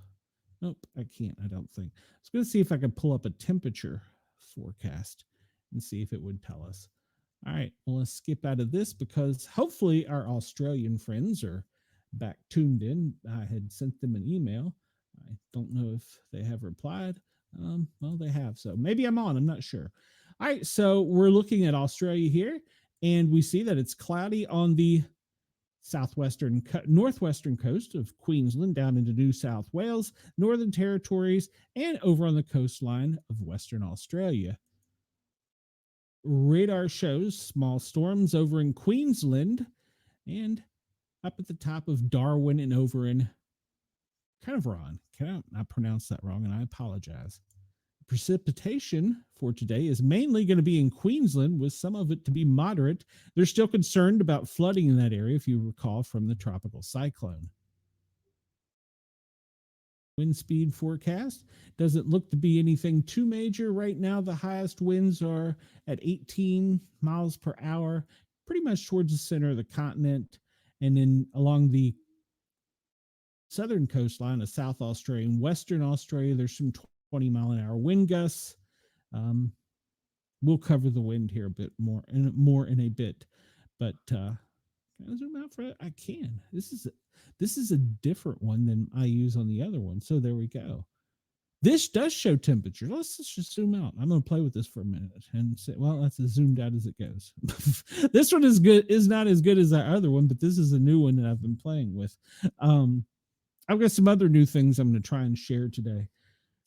Speaker 1: Nope, I can't, I don't think. I was going to see if I could pull up a temperature forecast and see if it would tell us. All right, well, let's skip out of this because hopefully our Australian friends are back tuned in. I had sent them an email. I don't know if they have replied. Well, they have, so maybe I'm on. I'm not sure. All right, so we're looking at Australia here, and we see that it's cloudy on the northwestern coast of Queensland down into New South Wales, Northern Territories, and over on the coastline of Western Australia. Radar shows small storms over in Queensland and up at the top of Darwin and over in Carnarvon. Can I pronounce that wrong? And I apologize. Precipitation for today is mainly going to be in Queensland, with some of it to be moderate. They're still concerned about flooding in that area, if you recall, from the tropical cyclone. Wind speed forecast doesn't look to be anything too major. Right now, the highest winds are at 18 miles per hour, pretty much towards the center of the continent. And then along the southern coastline of South Australia and Western Australia, there's some 20-mile-an-hour wind gusts. We'll cover the wind here a bit more in a bit, but can I zoom out for it? I can. This is a different one than I use on the other one. So there we go. This does show temperature. Let's just zoom out. I'm going to play with this for a minute and say, well, that's as zoomed out as it goes. This one is not as good as our other one, but this is a new one that I've been playing with. I've got some other new things I'm going to try and share today.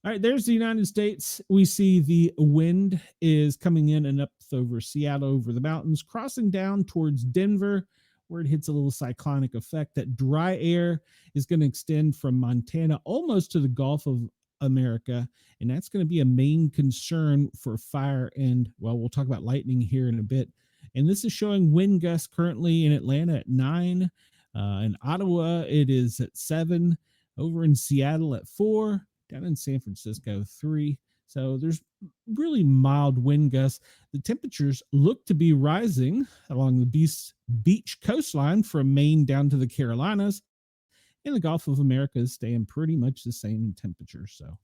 Speaker 1: All right, there's the United States. We see the wind is coming in and up over Seattle, over the mountains, crossing down towards Denver. where it hits a little cyclonic effect. That dry air is going to extend from Montana almost to the Gulf of America, and that's going to be a main concern for fire. And well, we'll talk about lightning here in a bit. And this is showing wind gusts currently in Atlanta at 9. In Ottawa, it is at 7. Over in Seattle at 4. Down in San Francisco, 3. So there's really mild wind gusts. The temperatures look to be rising along the beach coastline from Maine down to the Carolinas. And the Gulf of America is staying pretty much the same temperature. So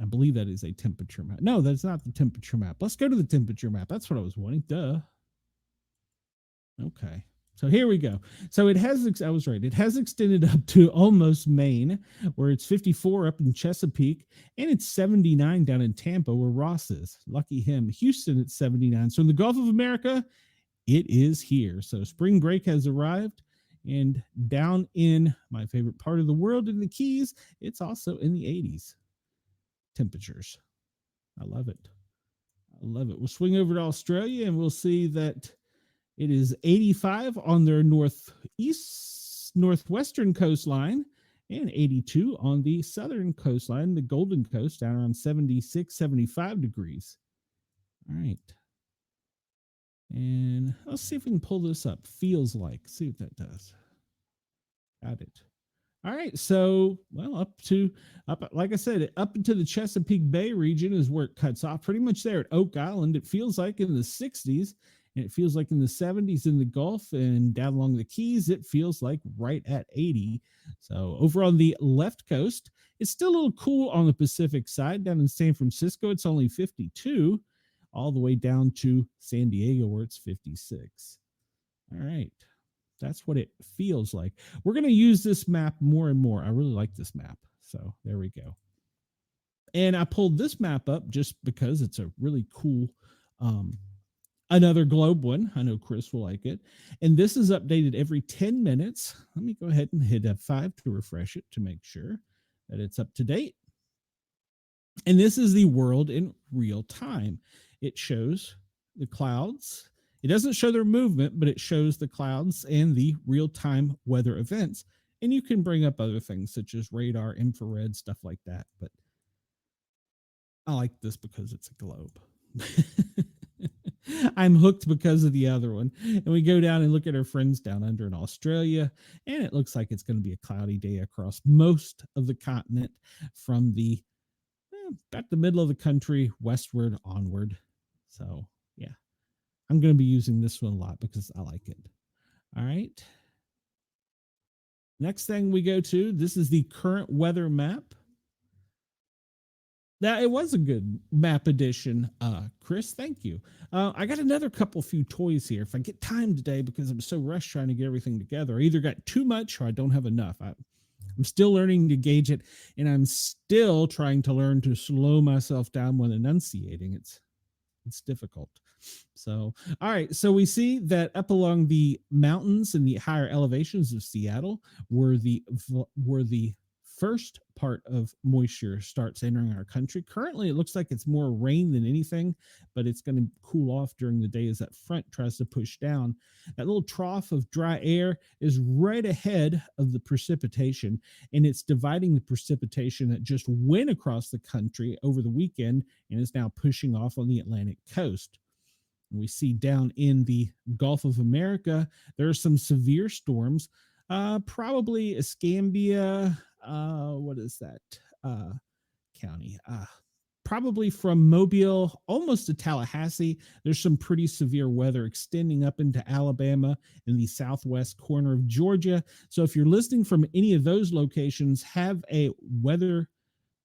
Speaker 1: I believe that is a temperature map. No, that's not the temperature map. Let's go to the temperature map. That's what I was wanting. Duh. Okay. So here we go. So it has, I was right. It has extended up to almost Maine, where it's 54 up in Chesapeake, and it's 79 down in Tampa, where Ross is. Lucky him. Houston, it's 79. So in the Gulf of America, it is here. So spring break has arrived, and down in my favorite part of the world, in the Keys, it's also in the 80s temperatures. I love it. I love it. We'll swing over to Australia, and we'll see that it is 85 on their northwestern coastline, and 82 on the southern coastline, the Golden Coast, down around 76, 75 degrees. All right. And let's see if we can pull this up. Feels like. See what that does. Got it. All right. So, well, like I said, up into the Chesapeake Bay region is where it cuts off. Pretty much there at Oak Island, it feels like in the 60s. And it feels like in the 70s in the Gulf, and down along the Keys, it feels like right at 80. So over on the left coast, it's still a little cool on the Pacific side. Down in San Francisco, it's only 52, all the way down to San Diego, where it's 56. All right. That's what it feels like. We're going to use this map more and more. I really like this map. So there we go. And I pulled this map up just because it's a really cool another globe one. I know Chris will like it. And this is updated every 10 minutes. Let me go ahead and hit F5 to refresh it to make sure that it's up to date. And this is the world in real time. It shows the clouds. It doesn't show their movement, but it shows the clouds and the real-time weather events. And you can bring up other things such as radar, infrared, stuff like that. But I like this because it's a globe. I'm hooked because of the other one. And we go down and look at our friends down under in Australia, and it looks like it's going to be a cloudy day across most of the continent from the about the middle of the country westward onward. So yeah, I'm going to be using this one a lot because I like it. All right. Next thing we go to, this is the current weather map. Now, it was a good map edition, Chris. Thank you. I got another few toys here. If I get time today, because I'm so rushed trying to get everything together, I either got too much or I don't have enough. I'm still learning to gauge it, and I'm still trying to learn to slow myself down when enunciating. It's difficult. So, all right. So we see that up along the mountains and the higher elevations of Seattle, where the first part of moisture starts entering our country. Currently, it looks like it's more rain than anything, but it's going to cool off during the day as that front tries to push down. That little trough of dry air is right ahead of the precipitation, and it's dividing the precipitation that just went across the country over the weekend and is now pushing off on the Atlantic coast. We see down in the Gulf of America, there are some severe storms, probably Escambia, what is that county? Probably from Mobile almost to Tallahassee. There's some pretty severe weather extending up into Alabama and the southwest corner of Georgia. So if you're listening from any of those locations, have a weather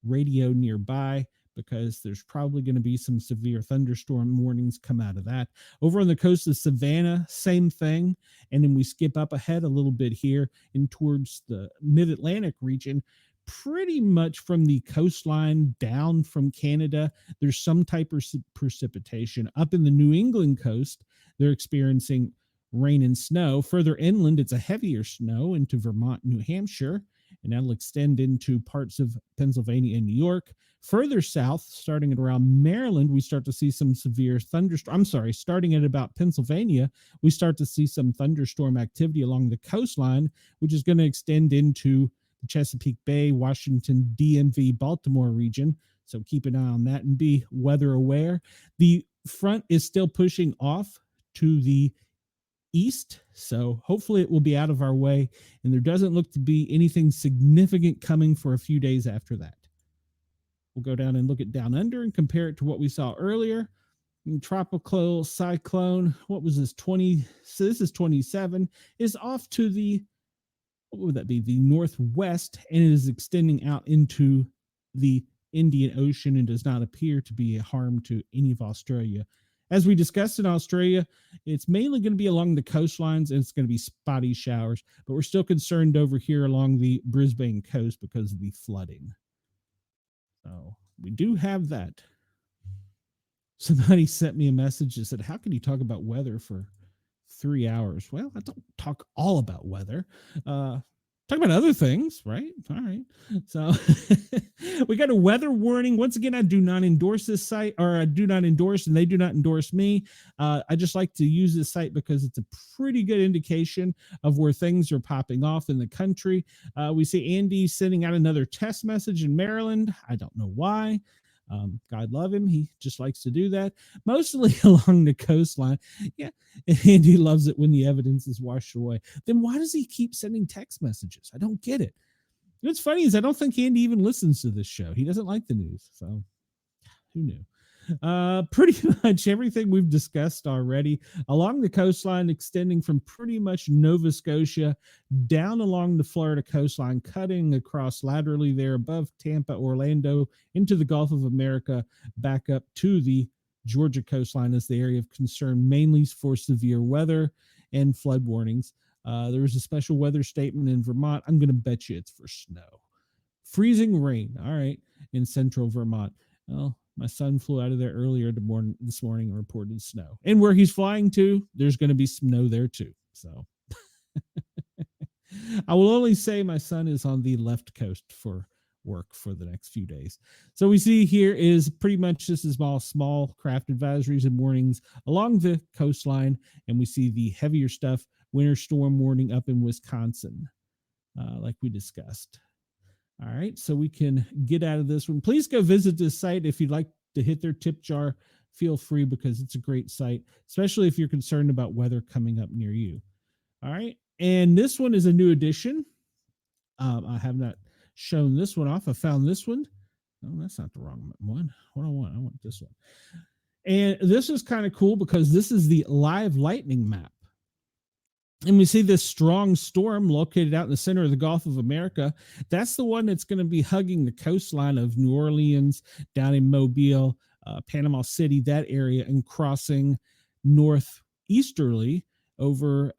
Speaker 1: radio nearby, because there's probably going to be some severe thunderstorm warnings come out of that. Over on the coast of Savannah, same thing. And then we skip up ahead a little bit here and towards the mid-Atlantic region, pretty much from the coastline down from Canada, there's some type of precipitation. Up in the New England coast, they're experiencing rain and snow. Further inland, it's a heavier snow into Vermont, New Hampshire. and that'll extend into parts of Pennsylvania and New York. Further south, starting at around Maryland, we start to see some severe thunderstorm. I'm sorry, starting at about Pennsylvania, we start to see some thunderstorm activity along the coastline, which is going to extend into the Chesapeake Bay, Washington, DMV, Baltimore region. So keep an eye on that and be weather aware. The front is still pushing off to the east, so hopefully it will be out of our way, and there doesn't look to be anything significant coming for a few days after that. We'll go down and look at down under and compare it to what we saw earlier. Tropical cyclone, what was this, 20? So this is 27, is off to the, what would that be, the northwest, and it is extending out into the Indian Ocean and does not appear to be a harm to any of Australia. As we discussed in Australia, it's mainly going to be along the coastlines and it's going to be spotty showers, but we're still concerned over here along the Brisbane coast because of the flooding. So we do have that. Somebody sent me a message that said, how can you talk about weather for 3 hours? Well, I don't talk all about weather. Talk about other things, right? All right. So we got a weather warning. Once again, I do not endorse this site, or I do not endorse, and they do not endorse me. I just like to use this site because it's a pretty good indication of where things are popping off in the country. We see Andy sending out another test message in Maryland. I don't know why. God love him. He just likes to do that, mostly along the coastline. Yeah, Andy loves it when the evidence is washed away. Then why does he keep sending text messages? I don't get it. What's funny is I don't think Andy even listens to this show. He doesn't like the news, so who knew? Pretty much everything we've discussed already along the coastline, extending from pretty much Nova Scotia down along the Florida coastline, cutting across laterally there above Tampa, Orlando, into the Gulf of America, back up to the Georgia coastline as the area of concern, mainly for severe weather and flood warnings. There was a special weather statement in Vermont. I'm going to bet you it's for snow. Freezing rain, all right, in central Vermont. Well, my son flew out of there earlier this morning and reported snow. And where he's flying to, there's going to be snow there too. So I will only say my son is on the left coast for work for the next few days. So we see here is pretty much just as small craft advisories and warnings along the coastline. And we see the heavier stuff, winter storm warning up in Wisconsin, like we discussed. All right, so we can get out of this one. Please go visit this site if you'd like to hit their tip jar. Feel free, because it's a great site, especially if you're concerned about weather coming up near you. All right, and this one is a new addition. I have not shown this one off. I found this one. No, that's not the wrong one. What do I want? I want this one. And this is kind of cool because this is the live lightning map. And we see this strong storm located out in the center of the Gulf of America. That's the one that's going to be hugging the coastline of New Orleans, down in Mobile, Panama City, that area, and crossing northeasterly over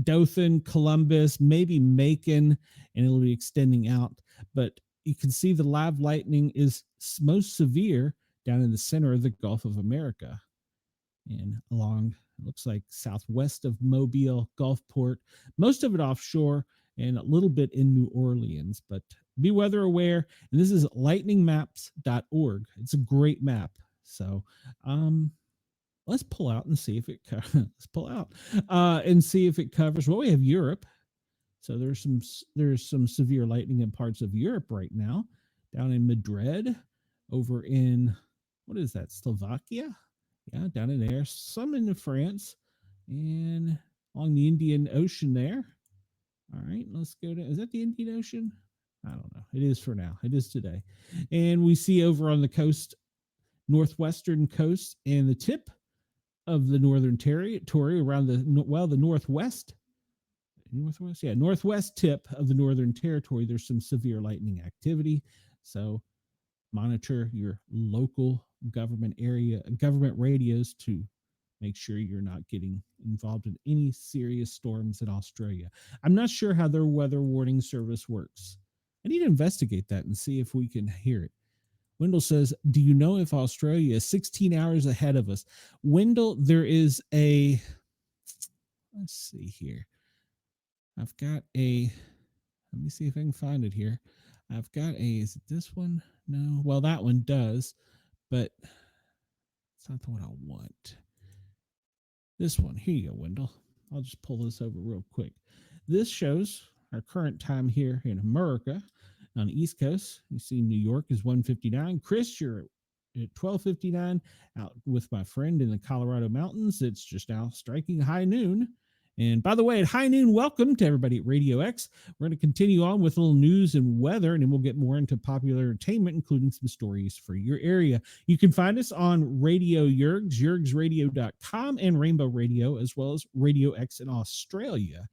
Speaker 1: Dothan, Columbus, maybe Macon, and it'll be extending out. But you can see the live lightning is most severe down in the center of the Gulf of America and along, it looks like, southwest of Mobile, Gulfport, most of it offshore, and a little bit in New Orleans. But be weather aware. And this is lightningmaps.org. It's a great map. So let's pull out and see if it let's pull out and see if it covers. Well, we have Europe. So there's some severe lightning in parts of Europe right now, down in Madrid, over in, what is that, Slovakia? Yeah, down in there. Some in France and along the Indian Ocean there. All right, let's go to, is that the Indian Ocean? I don't know. It is for now. It is today. And we see over on the coast, northwestern coast, and the tip of the northern territory around the northwest tip of the northern territory, there's some severe lightning activity. So monitor your local government radios to make sure you're not getting involved in any serious storms in Australia. I'm not sure how their weather warning service works. I need to investigate that and see if we can hear it. Wendell says, do you know if Australia is 16 hours ahead of us? Wendell, there is let's see here. I've got Let me see if I can find it here. I've got is it this one? No. Well, that one does, but it's not the one I want. This one. Here you go, Wendell. I'll just pull this over real quick. This shows our current time here in America on the East Coast. You see New York is 1:59. Chris, you're at 12:59 out with my friend in the Colorado mountains. It's just now striking high noon. And by the way, at high noon, welcome to everybody at Radio X. We're going to continue on with a little news and weather, and then we'll get more into popular entertainment, including some stories for your area. You can find us on Radio Yergs, yergsradio.com, and Rainbow Radio, as well as Radio X in Australia.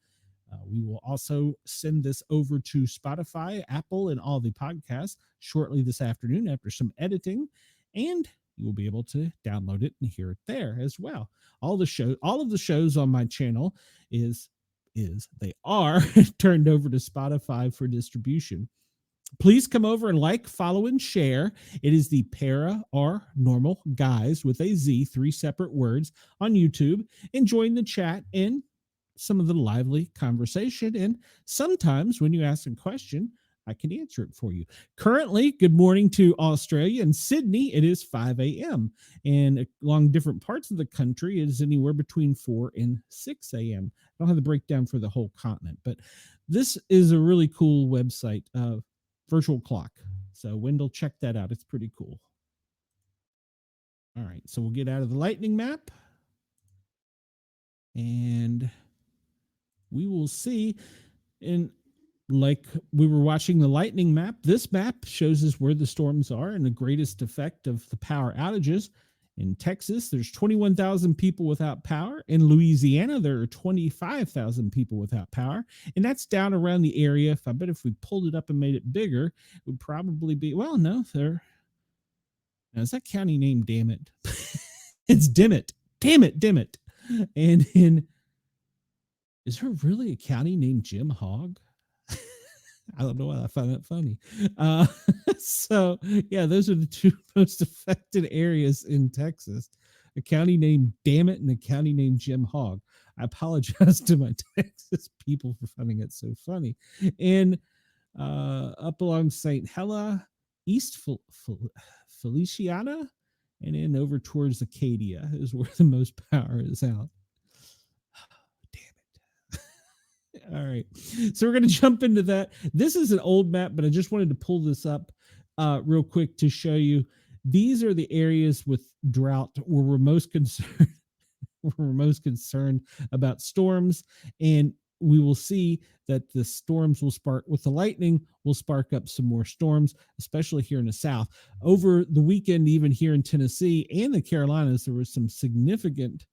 Speaker 1: We will also send this over to Spotify, Apple, and all the podcasts shortly this afternoon after some editing, and you will be able to download it and hear it there as well. All of the shows on my channel they are turned over to Spotify for distribution. Please come over and like, follow, and share. It is the Para or Normal Guys with a Z, 3 separate words on YouTube. And join the chat and some of the lively conversation. And sometimes when you ask a question, I can answer it for you. Currently, good morning to Australia and Sydney. It is 5 a.m. And along different parts of the country, it is anywhere between 4 and 6 a.m. I don't have the breakdown for the whole continent, but this is a really cool website, virtual clock. So Wendell, check that out. It's pretty cool. All right, so we'll get out of the lightning map. And we will see in like we were watching the lightning map. This map shows us where the storms are and the greatest effect of the power outages. In Texas, there's 21,000 people without power. In Louisiana, there are 25,000 people without power. And that's down around the area. I bet if we pulled it up and made it bigger, it would probably be, well, no, there. Now, is that county name? Damn it. It's Dimmitt. Damn it, Dimmitt. And is there really a county named Jim Hogg? I don't know why I find that funny. So, yeah, those are the two most affected areas in Texas. A county named Dammit and a county named Jim Hogg. I apologize to my Texas people for finding it so funny. And up along St. Hela, East Feliciana, and then over towards Acadia is where the most power is out. All right. So we're going to jump into that. This is an old map, but I just wanted to pull this up real quick to show you. These are the areas with drought where we're most concerned. We're most concerned about storms, and we will see that the storms will spark with the lightning will spark up some more storms, especially here in the South. Over the weekend, even here in Tennessee and the Carolinas, there was some significant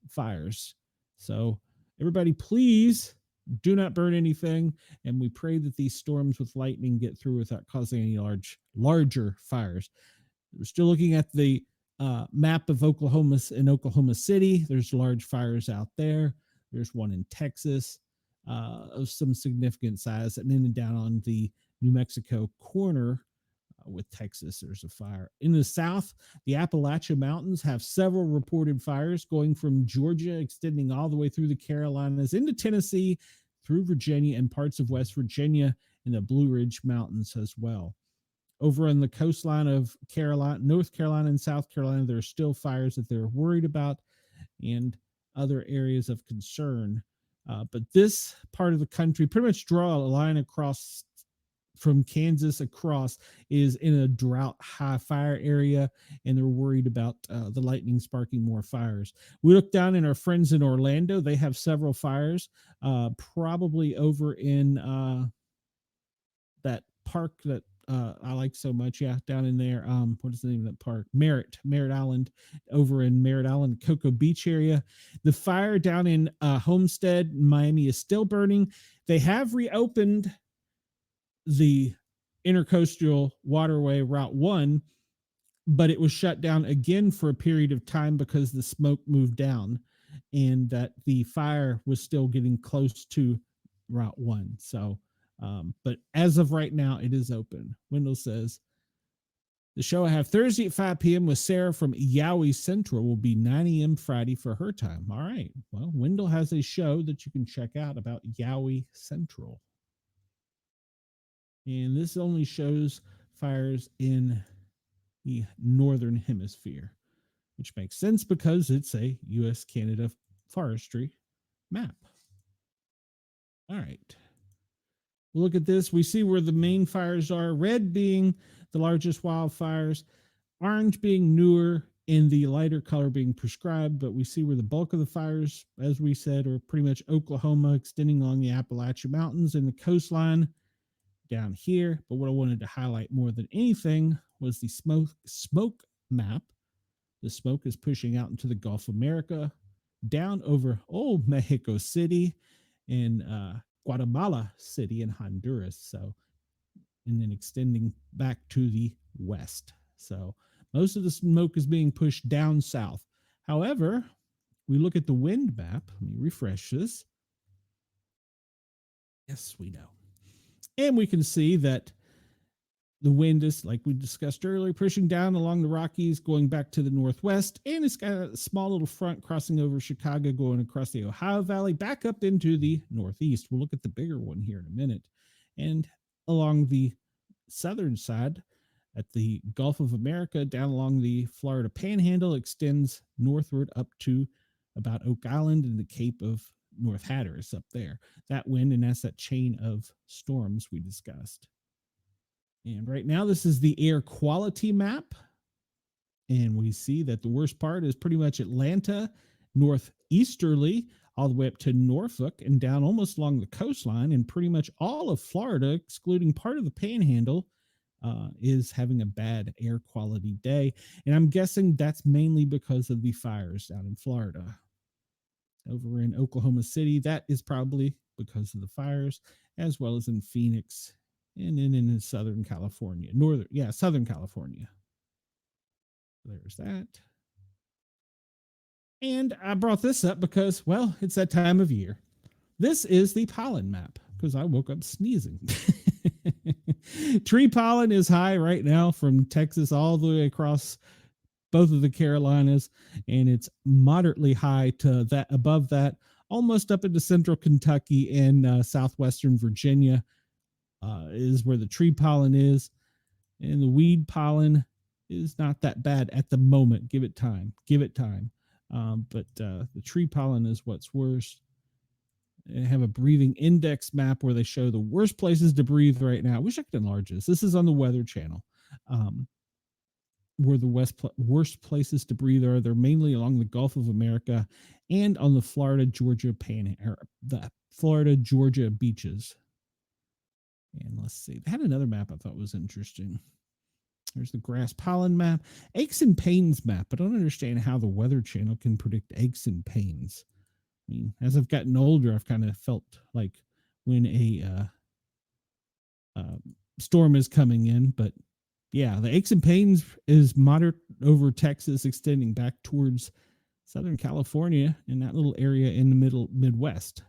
Speaker 1: fires. So everybody, please do not burn anything. And we pray that these storms with lightning get through without causing any larger fires. We're still looking at the map of Oklahoma in Oklahoma City. There's large fires out there. There's one in Texas of some significant size. And then down on the New Mexico corner with Texas, there's a fire. In the South, the Appalachian Mountains have several reported fires going from Georgia, extending all the way through the Carolinas into Tennessee, through Virginia and parts of West Virginia and the Blue Ridge Mountains as well. Over on the coastline of North Carolina and South Carolina, there are still fires that they're worried about and other areas of concern. But this part of the country, pretty much draw a line across from Kansas across, is in a drought high fire area, and they're worried about the lightning sparking more fires. We look down in our friends in Orlando. They have several fires, probably over in that park that I like so much. Yeah, down in there. What is the name of that park? Merritt Island, over in Merritt Island, Cocoa Beach area. The fire down in Homestead, Miami, is still burning. They have reopened the intercoastal waterway Route 1, but it was shut down again for a period of time because the smoke moved down and that the fire was still getting close to Route 1. So, but as of right now, it is open. Wendell says, the show I have Thursday at 5 p.m. with Sarah from Yowie Central will be 9 a.m. Friday for her time. All right. Well, Wendell has a show that you can check out about Yowie Central. And this only shows fires in the northern hemisphere, which makes sense because it's a US Canada forestry map. All right. We'll look at this. We see where the main fires are, red being the largest wildfires, orange being newer, and the lighter color being prescribed. But we see where the bulk of the fires, as we said, are pretty much Oklahoma, extending along the Appalachian Mountains and the coastline down here. But what I wanted to highlight more than anything was the smoke map. The smoke is pushing out into the Gulf of America, down over old Mexico City and Guatemala City in Honduras. So, and then extending back to the west. So, most of the smoke is being pushed down south. However, we look at the wind map. Let me refresh this. Yes, we know. And we can see that the wind is, like we discussed earlier, pushing down along the Rockies, going back to the northwest, and it's got a small little front crossing over Chicago, going across the Ohio Valley, back up into the northeast. We'll look at the bigger one here in a minute. And along the southern side, at the Gulf of America, down along the Florida Panhandle, extends northward up to about Oak Island and the Cape of North Hatteras up there. That wind, and that's that chain of storms we discussed. And right now, this is the air quality map. And we see that the worst part is pretty much Atlanta, northeasterly, all the way up to Norfolk and down almost along the coastline. And pretty much all of Florida, excluding part of the Panhandle, is having a bad air quality day. And I'm guessing that's mainly because of the fires down in Florida. Over in Oklahoma City, that is probably because of the fires, as well as in Phoenix and then in Southern California, Southern California. There's that. And I brought this up because, well, it's that time of year. This is the pollen map because I woke up sneezing. Tree pollen is high right now from Texas all the way across both of the Carolinas, and it's moderately high to that, above that, almost up into central Kentucky and southwestern Virginia. Is where the tree pollen is, and the weed pollen is not that bad at the moment. Give it time. But the tree pollen is what's worse. They have a breathing index map where they show the worst places to breathe right now. I wish I could enlarge this. This is on the Weather Channel. Where the worst places to breathe are. They're mainly along the Gulf of America and on the Florida, Georgia the Florida, Georgia beaches. And let's see, they had another map I thought was interesting. There's the grass pollen map, aches and pains map. I don't understand how the Weather Channel can predict aches and pains. I mean, as I've gotten older, I've kind of felt like when a storm is coming in. But yeah, the aches and pains is moderate over Texas, extending back towards Southern California, and that little area in the middle Midwest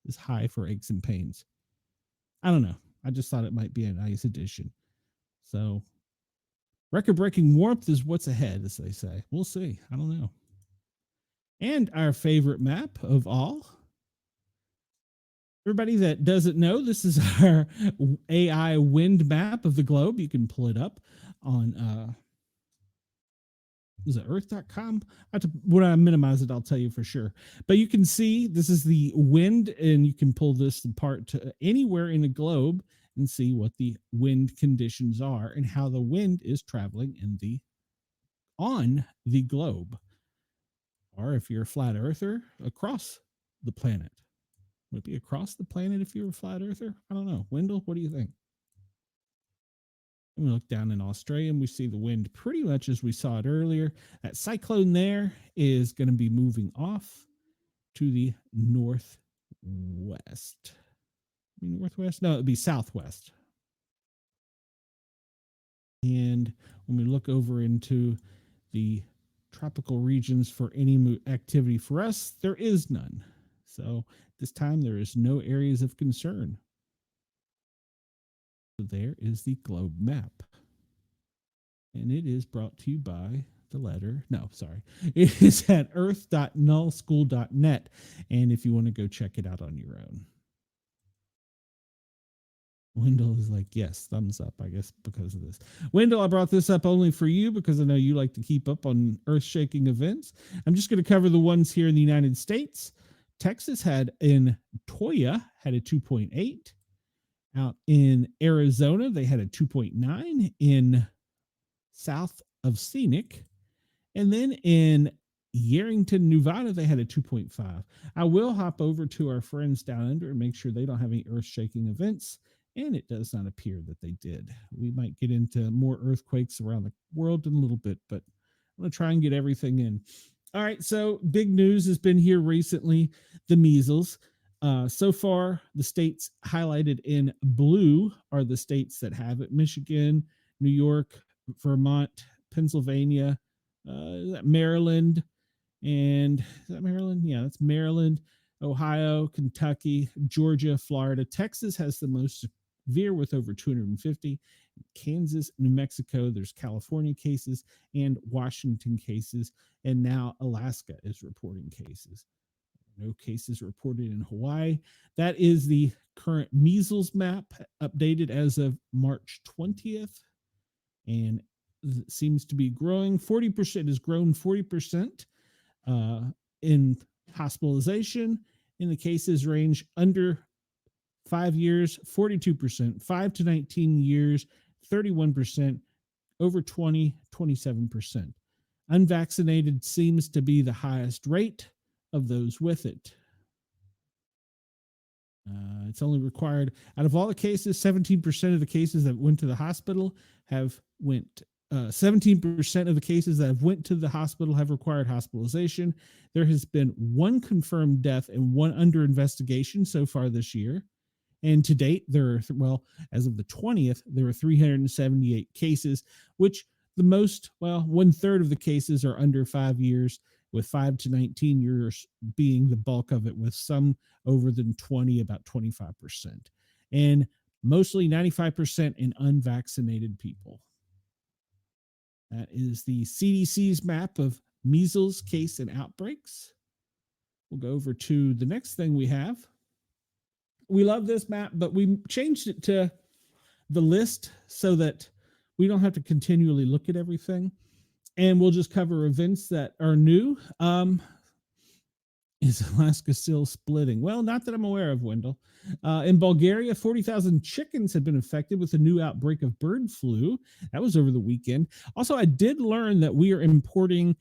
Speaker 1: is high for aches and pains. I don't know. I just thought it might be a nice addition. So, record-breaking warmth is what's ahead, as they say. We'll see. I don't know. And our favorite map of all. Everybody that doesn't know, this is our AI wind map of the globe. You can pull it up on is it earth.com? When I minimize it, I'll tell you for sure. But you can see this is the wind, and you can pull this apart to anywhere in the globe and see what the wind conditions are and how the wind is traveling on the globe. Or if you're a flat earther, across the planet. Would it be across the planet if you're a flat earther? I don't know. Wendell, what do you think? We look down in Australia and we see the wind pretty much as we saw it earlier. That cyclone there is going to be moving off to the northwest. Northwest? No, it'd be southwest. And when we look over into the tropical regions for any activity for us, there is none. So this time there is no areas of concern. So there is the globe map. And it is brought to you by it is at earth.nullschool.net. And if you want to go check it out on your own. Wendell is like, yes, thumbs up, I guess, because of this. Wendell, I brought this up only for you because I know you like to keep up on earth shaking events. I'm just going to cover the ones here in the United States. Texas had in Toya had a 2.8. Out in Arizona, they had a 2.9. In south of Scenic. And then in Yerington, Nevada, they had a 2.5. I will hop over to our friends down under and make sure they don't have any earth shaking events. And it does not appear that they did. We might get into more earthquakes around the world in a little bit, but I'm going to try and get everything in. All right, so big news has been here recently, the measles. So far, the states highlighted in blue are the states that have it: Michigan, New York, Vermont, Pennsylvania, Maryland, and is that Maryland? Yeah, that's Maryland, Ohio, Kentucky, Georgia, Florida. Texas has the most severe with over 250. Kansas, New Mexico, there's California cases and Washington cases, and now Alaska is reporting cases. No cases reported in Hawaii. That is the current measles map updated as of March 20th, and it seems to be growing. 40% has grown 40% in hospitalization. In the cases range under 5 years, 42%, 5 to 19 years, 31%, over 20, 27%. Unvaccinated seems to be the highest rate of those with it. It's only required out of all the cases, 17% of the cases that went to the hospital have went. 17% of the cases that have went to the hospital have required hospitalization. There has been one confirmed death and one under investigation so far this year. And to date, there are, well, as of the 20th, there are 378 cases, which the most, well, 1/3 of the cases are under 5 years, with 5 to 19 years being the bulk of it, with some over than 20, about 25%. And mostly 95% in unvaccinated people. That is the CDC's map of measles case and outbreaks. We'll go over to the next thing we have. We love this map, but we changed it to the list so that we don't have to continually look at everything. And we'll just cover events that are new. Is Alaska still splitting? Well, not that I'm aware of, Wendell. In Bulgaria, 40,000 chickens had been infected with a new outbreak of bird flu. That was over the weekend. Also, I did learn that we are importing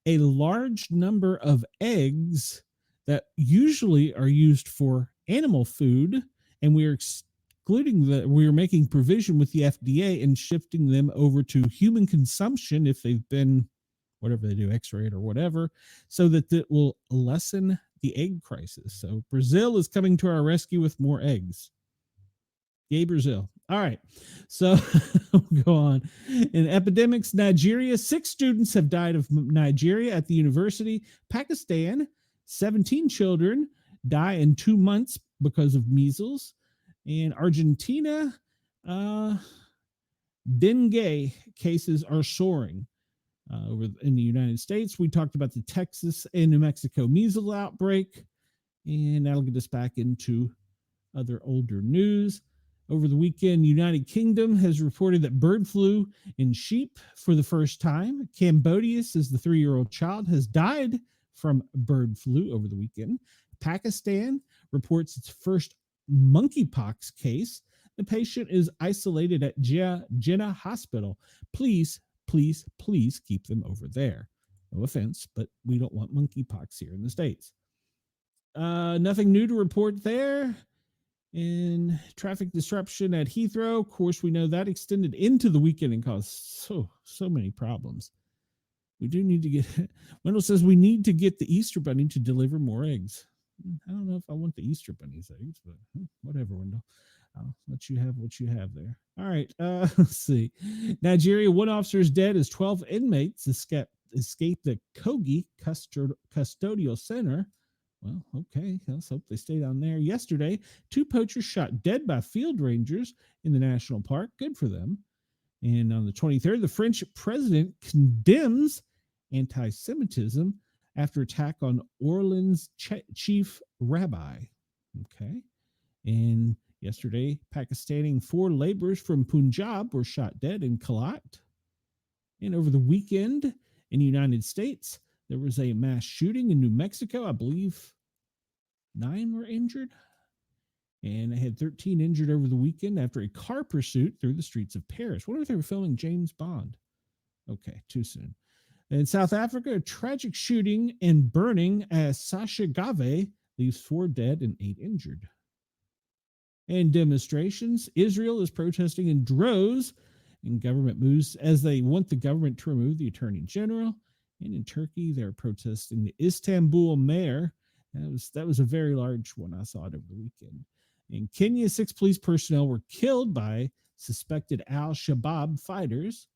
Speaker 1: a large number of eggs that usually are used for animal food, and we are making provision with the FDA and shifting them over to human consumption if they've been, whatever they do, x-rayed or whatever, so that it will lessen the egg crisis. So Brazil is coming to our rescue with more eggs. Yay, Brazil. All right. So we'll go on. In epidemics, Nigeria, 6 students have died of Nigeria at the university. Pakistan, 17 children die in 2 months because of measles. And Argentina, dengue cases are soaring. Over in the United States, we talked about the Texas and New Mexico measles outbreak, and that'll get us back into other older news. Over the weekend, United Kingdom has reported that bird flu in sheep for the first time. Cambodia says the 3-year-old child has died from bird flu over the weekend. Pakistan reports its first monkeypox case. The patient is isolated at Jinnah Hospital. Please keep them over there. No offense, but we don't want monkeypox here in the States. Nothing new to report there. In traffic disruption at Heathrow, of course, we know that extended into the weekend and caused so many problems. We do need to get, Wendell says we need to get the Easter Bunny to deliver more eggs. I don't know if I want the Easter Bunny's eggs, but whatever, Wendell. I'll let you have what you have there. All right. Let's see. Nigeria, 1 officer is dead as 12 inmates escaped the Kogi custodial center. Well, okay. Let's hope they stay down there. Yesterday, 2 poachers shot dead by field rangers in the national park. Good for them. And on the 23rd, the French president condemns anti-Semitism after attack on Orleans chief rabbi. Okay. And Yesterday, Pakistani 4 laborers from Punjab were shot dead in Kalat. And over the weekend in the United States, there was a mass shooting in New Mexico. I believe 9 were injured. And they had 13 injured over the weekend after a car pursuit through the streets of Paris. Wonder if they were filming James Bond. Okay, too soon. In South Africa, a tragic shooting and burning as Sasha Gave leaves 4 dead and 8 injured. And demonstrations, Israel is protesting in droves in government moves as they want the government to remove the attorney general. And in Turkey, they're protesting the Istanbul mayor. That was a very large one. I saw it over the weekend. In Kenya, 6 police personnel were killed by suspected al-Shabaab fighters.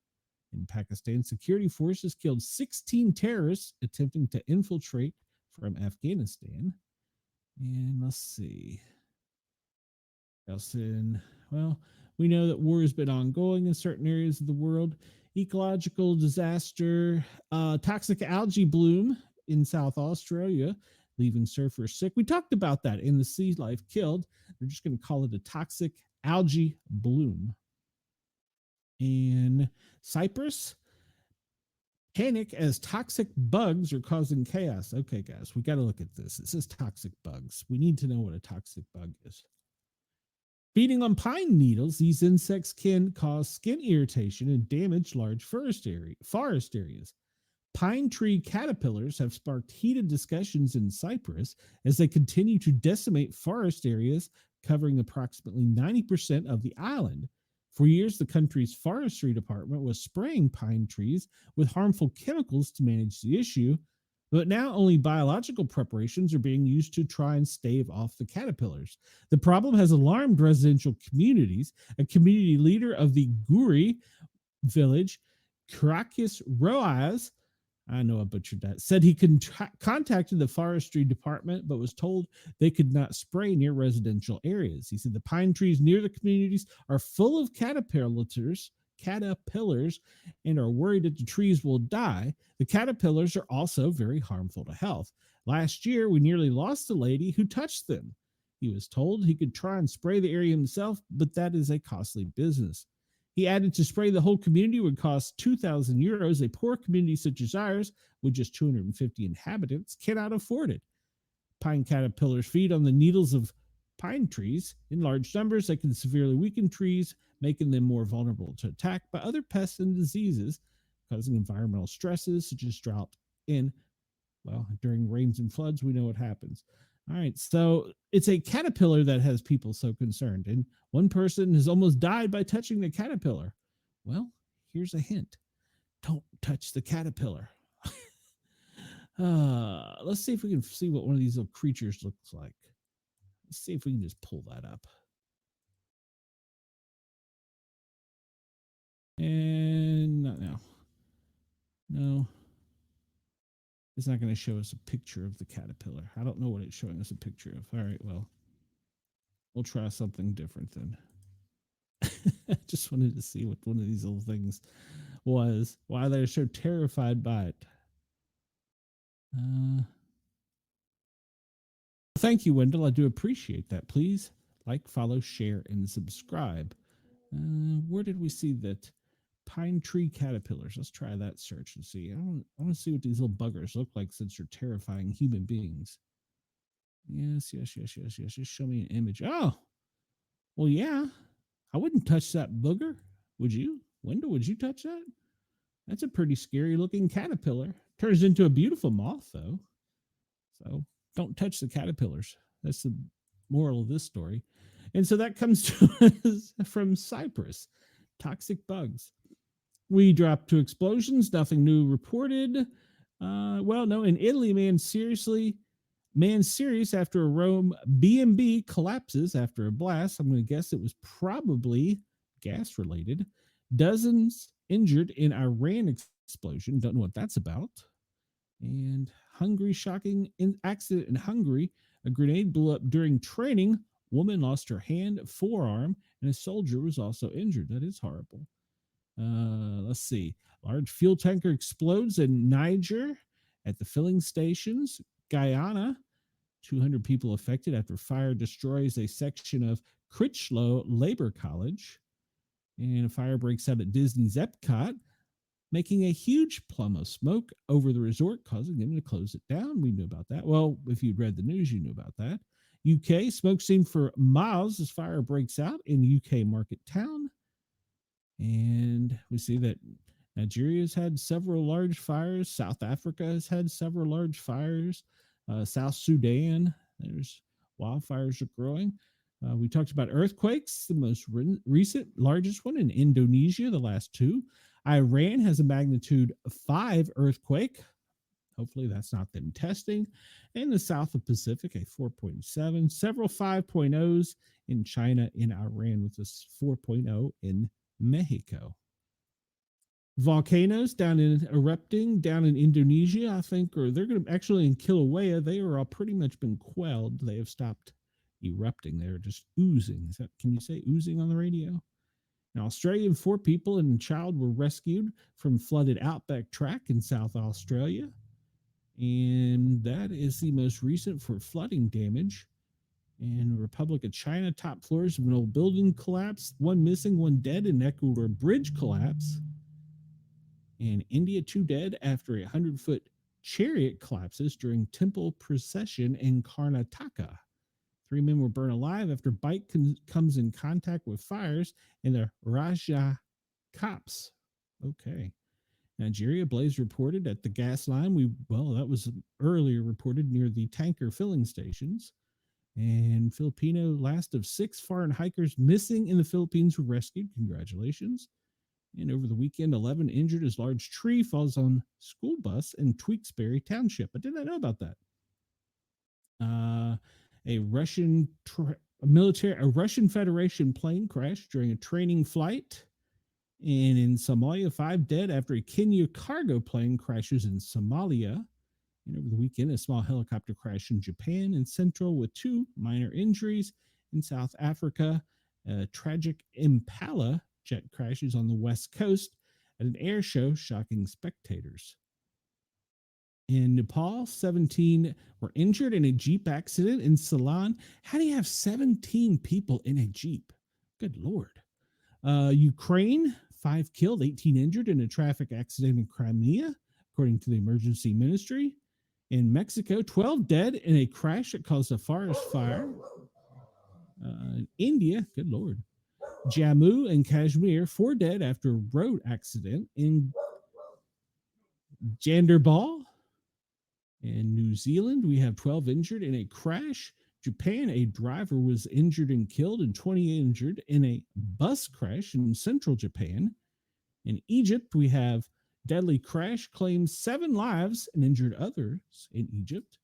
Speaker 1: In Pakistan, security forces killed 16 terrorists attempting to infiltrate from Afghanistan. And let's see. Well, we know that war has been ongoing in certain areas of the world. Ecological disaster, toxic algae bloom in South Australia, leaving surfers sick. We talked about that in the Sea Life Killed. They're just going to call it a toxic algae bloom. In Cyprus, panic as toxic bugs are causing chaos. Okay, guys, we got to look at this. It says toxic bugs. We need to know what a toxic bug is. Feeding on pine needles, these insects can cause skin irritation and damage large forest areas. Pine tree caterpillars have sparked heated discussions in Cyprus as they continue to decimate forest areas covering approximately 90% of the island. For years, the country's forestry department was spraying pine trees with harmful chemicals to manage the issue, but now only biological preparations are being used to try and stave off the caterpillars. The problem has alarmed residential communities. A community leader of the Guri village, Karakis Roaz, I know I butchered that, said he contacted the forestry department but was told they could not spray near residential areas. He said the pine trees near the communities are full of caterpillars and are worried that the trees will die. The caterpillars are also very harmful to health. Last year, we nearly lost a lady who touched them. He was told he could try and spray the area himself, but that is a costly business. He added to spray the whole community would cost 2,000 euros. A poor community such as ours, with just 250 inhabitants, cannot afford it. Pine caterpillars feed on the needles of pine trees in large numbers. They can severely weaken trees, making them more vulnerable to attack by other pests and diseases, causing environmental stresses such as drought during rains and floods. We know what happens. All right, so it's a caterpillar that has people so concerned, and one person has almost died by touching the caterpillar. Well, here's a hint. Don't touch the caterpillar. Let's see if we can see what one of these little creatures looks like. Let's see if we can just pull that up. And not now. No. It's not going to show us a picture of the caterpillar. I don't know what it's showing us a picture of. All right, well, we'll try something different then. I just wanted to see what one of these little things was, why they're so terrified by it. Thank you, Wendell. I do appreciate that. Please like, follow, share, and subscribe. Where did we see that? Pine tree caterpillars. Let's try that search and see. I want to see what these little buggers look like since they're terrifying human beings. Yes. Just show me an image. Oh, well, yeah. I wouldn't touch that booger. Would you? Wendell, would you touch that? That's a pretty scary looking caterpillar. Turns into a beautiful moth, though. So don't touch the caterpillars. That's the moral of this story. And so that comes to us from Cyprus. Toxic bugs. We dropped 2 explosions. Nothing new reported. In Italy, man serious after a Rome B&B collapses after a blast. I'm going to guess it was probably gas related. Dozens injured in Iran explosion. Don't know what that's about. And Hungary, shocking accident in Hungary. A grenade blew up during training. Woman lost her hand, forearm, and a soldier was also injured. That is horrible. Let's see. Large fuel tanker explodes in Niger at the filling stations. Guyana, 200 people affected after fire destroys a section of Critchlow Labor College. And a fire breaks out at Disney's Epcot, making a huge plume of smoke over the resort, causing them to close it down. We knew about that. Well, if you'd read the news, you knew about that. UK smoke scene for miles as fire breaks out in UK market town. And we see that Nigeria's had several large fires. South Africa has had several large fires. South Sudan, there's wildfires are growing. We talked about earthquakes, the most recent, largest one in Indonesia, the last two. Iran has a magnitude 5 earthquake. Hopefully that's not them testing. In the south of Pacific, a 4.7. Several 5.0s in China, in Iran, with this 4.0 in Mexico. Volcanoes erupting down in Indonesia, I think, or they're going to actually in Kilauea, they are all pretty much been quelled. They have stopped erupting. They're just oozing. Can you say oozing on the radio? In Australia, 4 people and a child were rescued from flooded outback track in South Australia. And that is the most recent for flooding damage. In the Republic of China, top floors of an old building collapsed. 1 missing, 1 dead in Ecuador bridge collapse. In India, 2 dead after a 100-foot chariot collapses during temple procession in Karnataka. 3 men were burned alive after bike comes in contact with fires in the Raja Cops. Okay. Nigeria, blaze reported at the gas line. That was earlier reported near the tanker filling stations. And Filipino, last of 6 foreign hikers missing in the Philippines were rescued. Congratulations. And over the weekend, 11 injured as large tree falls on school bus in Tewksbury Township. I did not know about that. A Russian Federation plane crashed during a training flight. And in Somalia, 5 dead after a Kenya cargo plane crashes in Somalia. And over the weekend, a small helicopter crash in Japan and Central with 2 minor injuries. In South Africa, a tragic Impala jet crashes on the west coast at an air show, shocking spectators. In Nepal, 17 were injured in a Jeep accident in Ceylon. How do you have 17 people in a Jeep? Good Lord. Ukraine, 5 killed, 18 injured in a traffic accident in Crimea, according to the emergency ministry. In Mexico, 12 dead in a crash that caused a forest fire. In India, good Lord. Jammu and Kashmir, 4 dead after a road accident in Ganderbal. In New Zealand, we have 12 injured in a crash. Japan, a driver was injured and killed, and 20 injured in a bus crash in central Japan. In Egypt, we have deadly crash claims 7 lives and injured others in Egypt.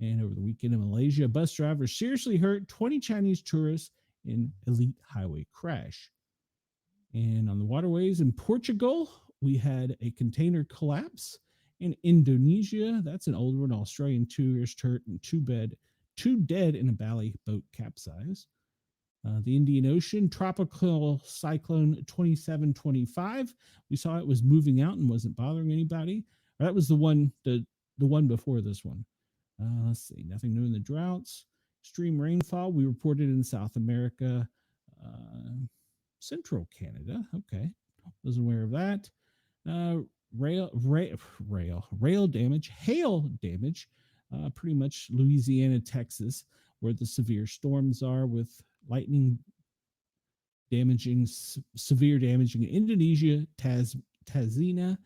Speaker 1: And over the weekend in Malaysia, a bus driver seriously hurt 20 Chinese tourists in elite highway crash. And on the waterways in Portugal, we had a container collapse. In Indonesia, that's an older one, Australian tourist hurt and 2 dead in a Bali boat capsize. The Indian Ocean, tropical cyclone 2725. We saw it was moving out and wasn't bothering anybody. That was the one before this one. Let's see, nothing new in the droughts. Extreme rainfall we reported in South America, central Canada. Okay, wasn't aware of that. Rail damage, hail damage, pretty much Louisiana, Texas, where the severe storms are, with lightning severe damaging Indonesia, Tanzania,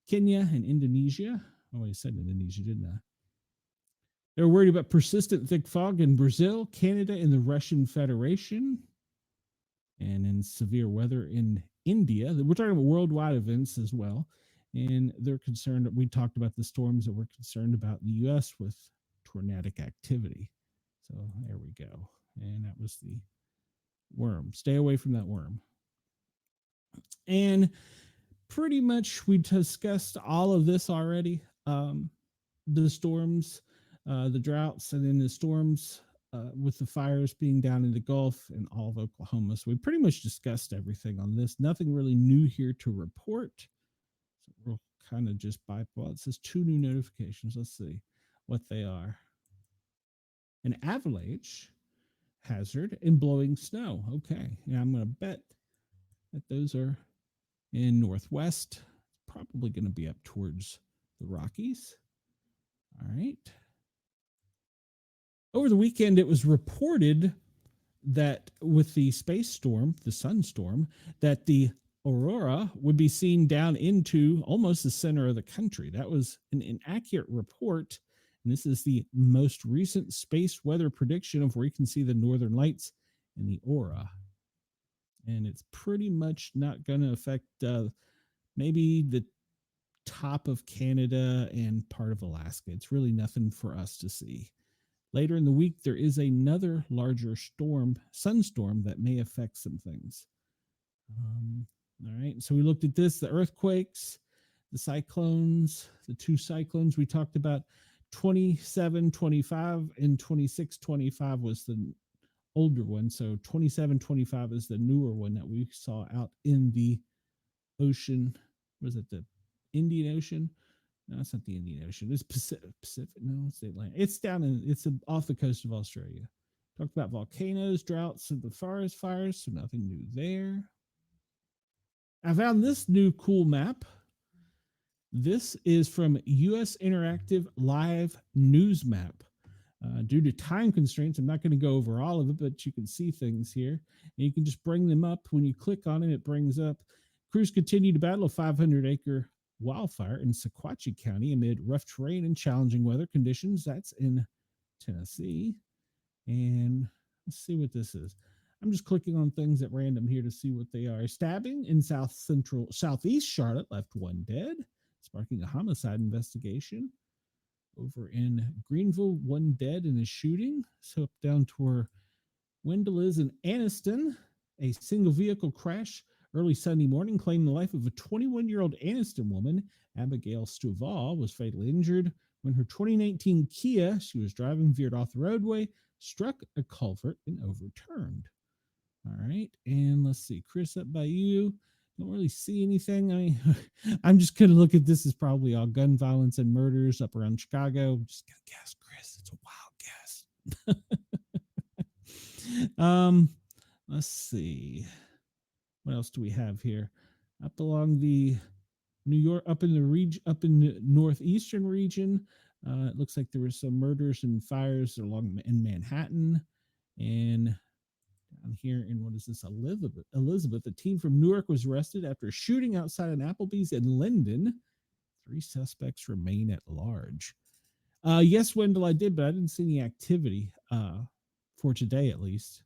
Speaker 1: Kenya, and Indonesia. Oh, I said Indonesia, didn't I? They're worried about persistent thick fog in Brazil, Canada, and the Russian Federation. And in severe weather in India. We're talking about worldwide events as well. And they're concerned, we talked about the storms that we're concerned about in the U.S. with tornadic activity. So there we go. And that was the worm. Stay away from that worm. And pretty much we discussed all of this already. The storms, the droughts, and then the storms with the fires being down in the Gulf and all of Oklahoma. So we pretty much discussed everything on this. Nothing really new here to report. So we'll kind of just bypass. It says 2 new notifications. Let's see what they are. An avalanche hazard and blowing snow. Okay. Yeah, I'm going to bet that those are in Northwest. Probably going to be up towards the Rockies. All right. Over the weekend, it was reported that with the space storm, the sunstorm, that the aurora would be seen down into almost the center of the country. That was an inaccurate report. And this is the most recent space weather prediction of where you can see the northern lights and the aurora. And it's pretty much not going to affect maybe the top of Canada and part of Alaska. It's really nothing for us to see. Later in the week, there is another larger sunstorm that may affect some things. All right, so we looked at this, the earthquakes, the cyclones, the two cyclones we talked about. 2725 and 2625 was the older one. So 2725 is the newer one that we saw out in the ocean. Was it the Indian Ocean? No, it's not the Indian Ocean. It's Pacific. No, it's the Atlantic. It's down in, it's off the coast of Australia. Talked about volcanoes, droughts, and the forest fires, so nothing new there. I found this new cool map. This is from US Interactive Live News Map. Due to time constraints, I'm not going to go over all of it, but you can see things here. And you can just bring them up. When you click on it, it brings up crews continue to battle a 500-acre wildfire in Sequatchie County amid rough terrain and challenging weather conditions. That's in Tennessee. And let's see what this is. I'm just clicking on things at random here to see what they are. Stabbing in southeast Charlotte left one dead, sparking a homicide investigation. Over in Greenville, one dead in a shooting. So up down to where Wendell is in Anniston, a single vehicle crash early Sunday morning claimed the life of a 21-year-old Anniston woman. Abigail Stovall was fatally injured when her 2019 Kia she was driving veered off the roadway, struck a culvert, and overturned. All right, and let's see, Chris, up by you. Don't really see anything. I mean, I'm just going to look at this as probably all gun violence and murders up around Chicago. I'm just going to guess, Chris. It's a wild guess. Let's see. What else do we have here? Up along the New York, up in the region, up in the northeastern region, it looks like there were some murders and fires along in Manhattan, and down here in what is this, Elizabeth, a teen from Newark was arrested after a shooting outside an Applebee's in Linden. 3 suspects remain at large. Yes, Wendell, I did, but I didn't see any activity for today, at least.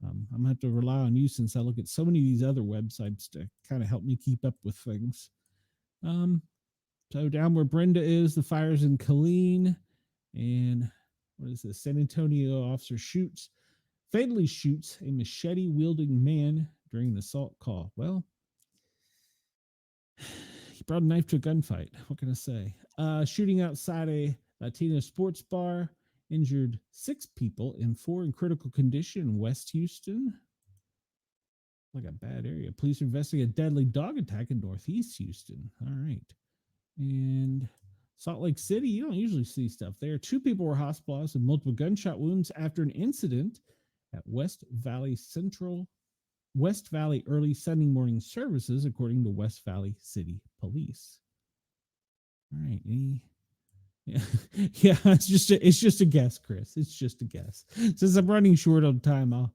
Speaker 1: I'm going to have to rely on you since I look at so many of these other websites to kind of help me keep up with things. So down where Brenda is, the fire's in Killeen. And what is this? San Antonio officer fatally shoots a machete-wielding man during the assault call. Well, he brought a knife to a gunfight. What can I say? Shooting outside a Latino sports bar. Injured 6 people and 4 in critical condition in West Houston. Like a bad area. Police are investigating a deadly dog attack in Northeast Houston. All right. And Salt Lake City, you don't usually see stuff there. 2 people were hospitalized with multiple gunshot wounds after an incident at West Valley early Sunday morning services, according to West Valley City Police. All right. Yeah, it's just a guess, Chris. It's just a guess. Since I'm running short on time, we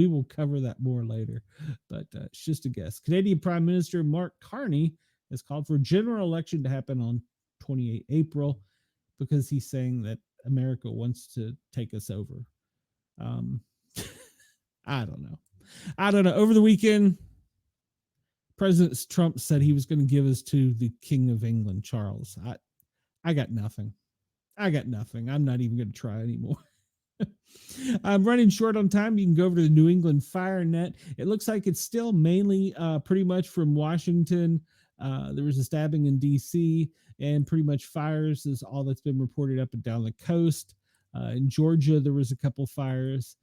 Speaker 1: will cover that more later. But it's just a guess. Canadian Prime Minister Mark Carney has called for a general election to happen on 28 April because he's saying that America wants to take us over. I don't know. Over the weekend, President Trump said he was going to give us to the King of England, Charles. I got nothing. I'm not even going to try anymore. I'm running short on time. You can go over to the New England Fire Net. It looks like it's still mainly pretty much from Washington. There was a stabbing in D.C. and pretty much fires is all that's been reported up and down the coast. In Georgia, there was a couple fires.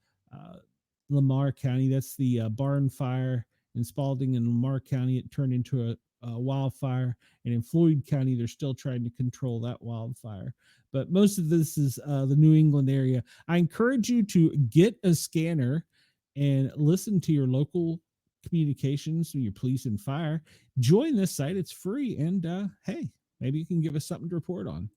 Speaker 1: Lamar County, that's the barn fire in Spalding and Lamar County. It turned into wildfire, and in Floyd County, they're still trying to control that wildfire. But most of this is the New England area. I encourage you to get a scanner and listen to your local communications, your police and fire. Join this site; it's free, and hey, maybe you can give us something to report on.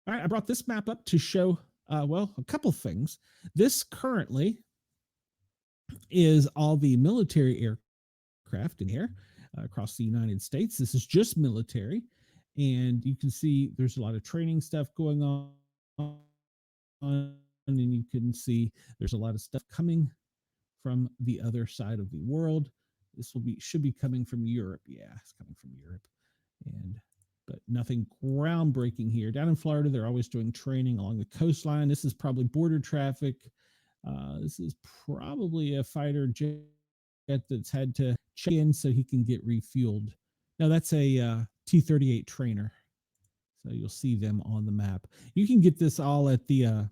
Speaker 1: All right, I brought this map up to show, well, a couple things. This currently is all the military aircraft in here across the United States. This is just military. And you can see there's a lot of training stuff going on. And you can see there's a lot of stuff coming from the other side of the world. This should be coming from Europe. Yeah, it's coming from Europe. And but nothing groundbreaking here. Down in Florida, they're always doing training along the coastline. This is probably border traffic. This is probably a fighter jet that's had to check in so he can get refueled. Now that's a T-38 trainer. So you'll see them on the map. You can get this all at the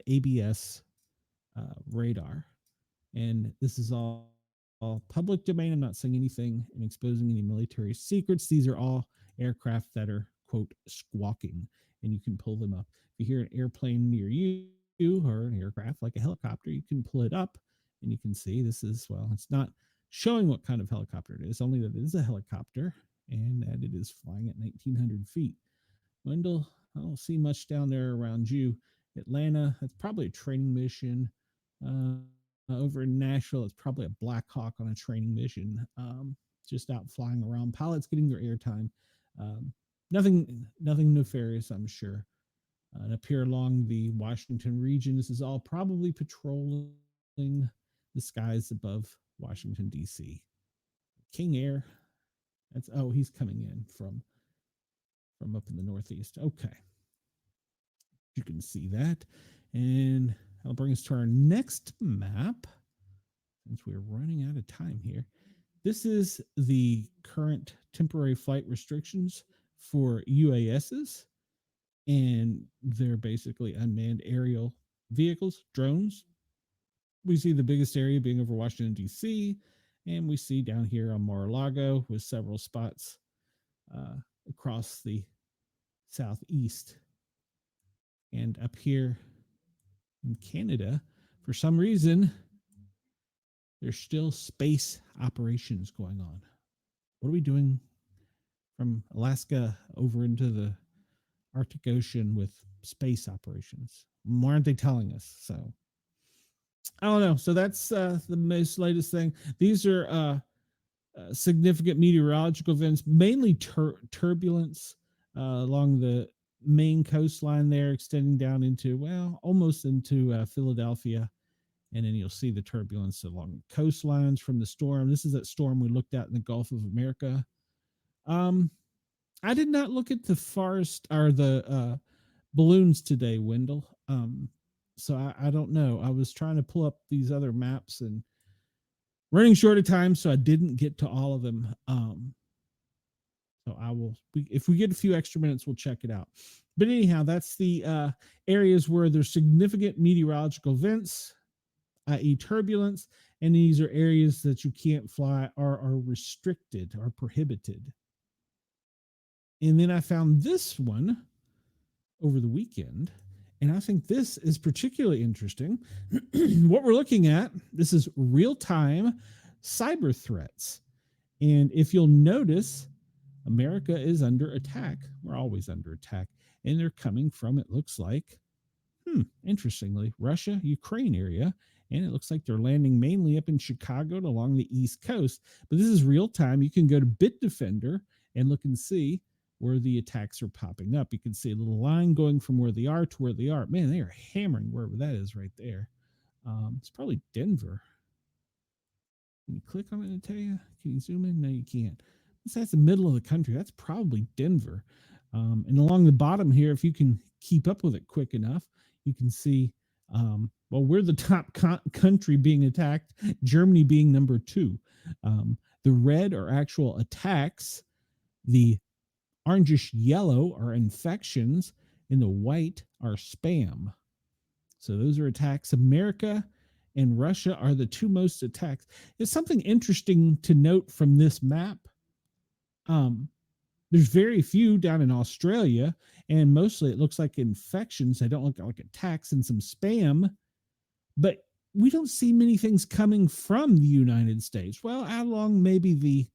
Speaker 1: ABS radar. And this is all public domain. I'm not saying anything and exposing any military secrets. These are all aircraft that are, quote, squawking, and you can pull them up. If you hear an airplane near you or an aircraft like a helicopter, you can pull it up and you can see this is, well, it's not showing what kind of helicopter it is, only that it is a helicopter and that it is flying at 1,900 feet. Wendell, I don't see much down there around you. Atlanta, that's probably a training mission. Over in Nashville, it's probably a Black Hawk on a training mission, just out flying around. Pilots getting their airtime. Nothing nefarious, I'm sure. And up here along the Washington region, this is all probably patrolling the skies above Washington, D.C. King Air, he's coming in from up in the Northeast. Okay. You can see that. And that'll bring us to our next map, since we're running out of time here. This is the current temporary flight restrictions for UASs, and they're basically unmanned aerial vehicles, drones. We see the biggest area being over Washington, D.C., and we see down here on Mar-a-Lago with several spots across the southeast. And up here in Canada, for some reason, there's still space operations going on. What are we doing from Alaska over into the Arctic Ocean with space operations? Why aren't they telling us? So I don't know. So that's the most latest thing. These are significant meteorological events, mainly turbulence along the main coastline there, extending down into, well, almost into Philadelphia. And then you'll see the turbulence along coastlines from the storm. This is that storm we looked at in the Gulf of America. I did not look at the farce or the balloons today, Wendell. So I don't know. I was trying to pull up these other maps and running short of time, so I didn't get to all of them. So I will, if we get a few extra minutes, we'll check it out. But anyhow, that's the areas where there's significant meteorological events, i.e. turbulence, and these are areas that you can't fly or are restricted or prohibited. And then I found this one over the weekend, and I think this is particularly interesting. What we're looking at, this is real-time cyber threats. And if you'll notice, America is under attack. We're always under attack. And they're coming from, it looks like, interestingly, Russia, Ukraine area. And it looks like they're landing mainly up in Chicago and along the East Coast. But this is real time. You can go to Bitdefender and look and see where the attacks are popping up. You can see a little line going from where they are to where they are. Man, they are hammering wherever that is right there. It's probably Denver. Can you click on it and tell you? Can you zoom in? No, you can't. That's the middle of the country. That's probably Denver. And along the bottom here, if you can keep up with it quick enough, you can see, well, we're the top country being attacked, Germany being number 2. The red are actual attacks. The orangish yellow are infections, and the white are spam. So those are attacks. America and Russia are the two most attacked. It's something interesting to note from this map. Um, there's very few down in Australia, and mostly it looks like infections. They don't look like attacks and some spam, but we don't see many things coming from the United States. Well, out along maybe the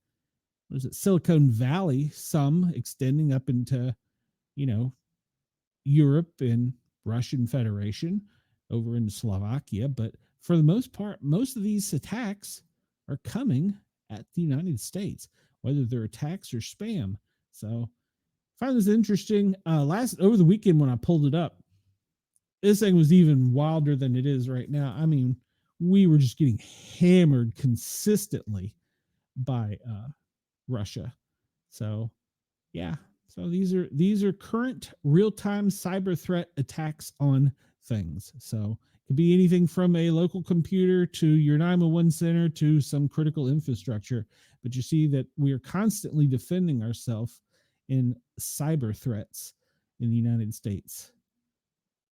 Speaker 1: what is it, Silicon Valley, some extending up into, you know, Europe and Russian Federation over in Slovakia. But for the most part, most of these attacks are coming at the United States, whether they're attacks or spam. So I find this interesting. Last over the weekend when I pulled it up, this thing was even wilder than it is right now. I mean, we were just getting hammered consistently by Russia. So yeah. So these are current real-time cyber threat attacks on things. So it could be anything from a local computer to your 911 center to some critical infrastructure. But you see that we are constantly defending ourselves in cyber threats in the United States.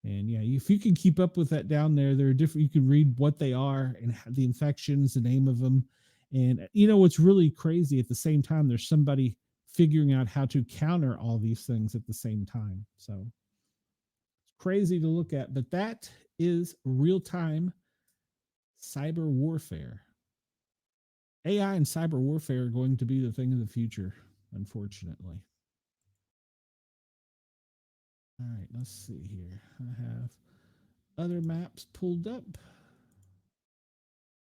Speaker 1: And yeah, if you can keep up with that down there, there are different, you can read what they are and the infections, the name of them. And you know what's really crazy at the same time, there's somebody figuring out how to counter all these things at the same time. So it's crazy to look at, but that is real-time cyber warfare. AI and cyber warfare are going to be the thing of the future, unfortunately. All right, let's see here. I have other maps pulled up.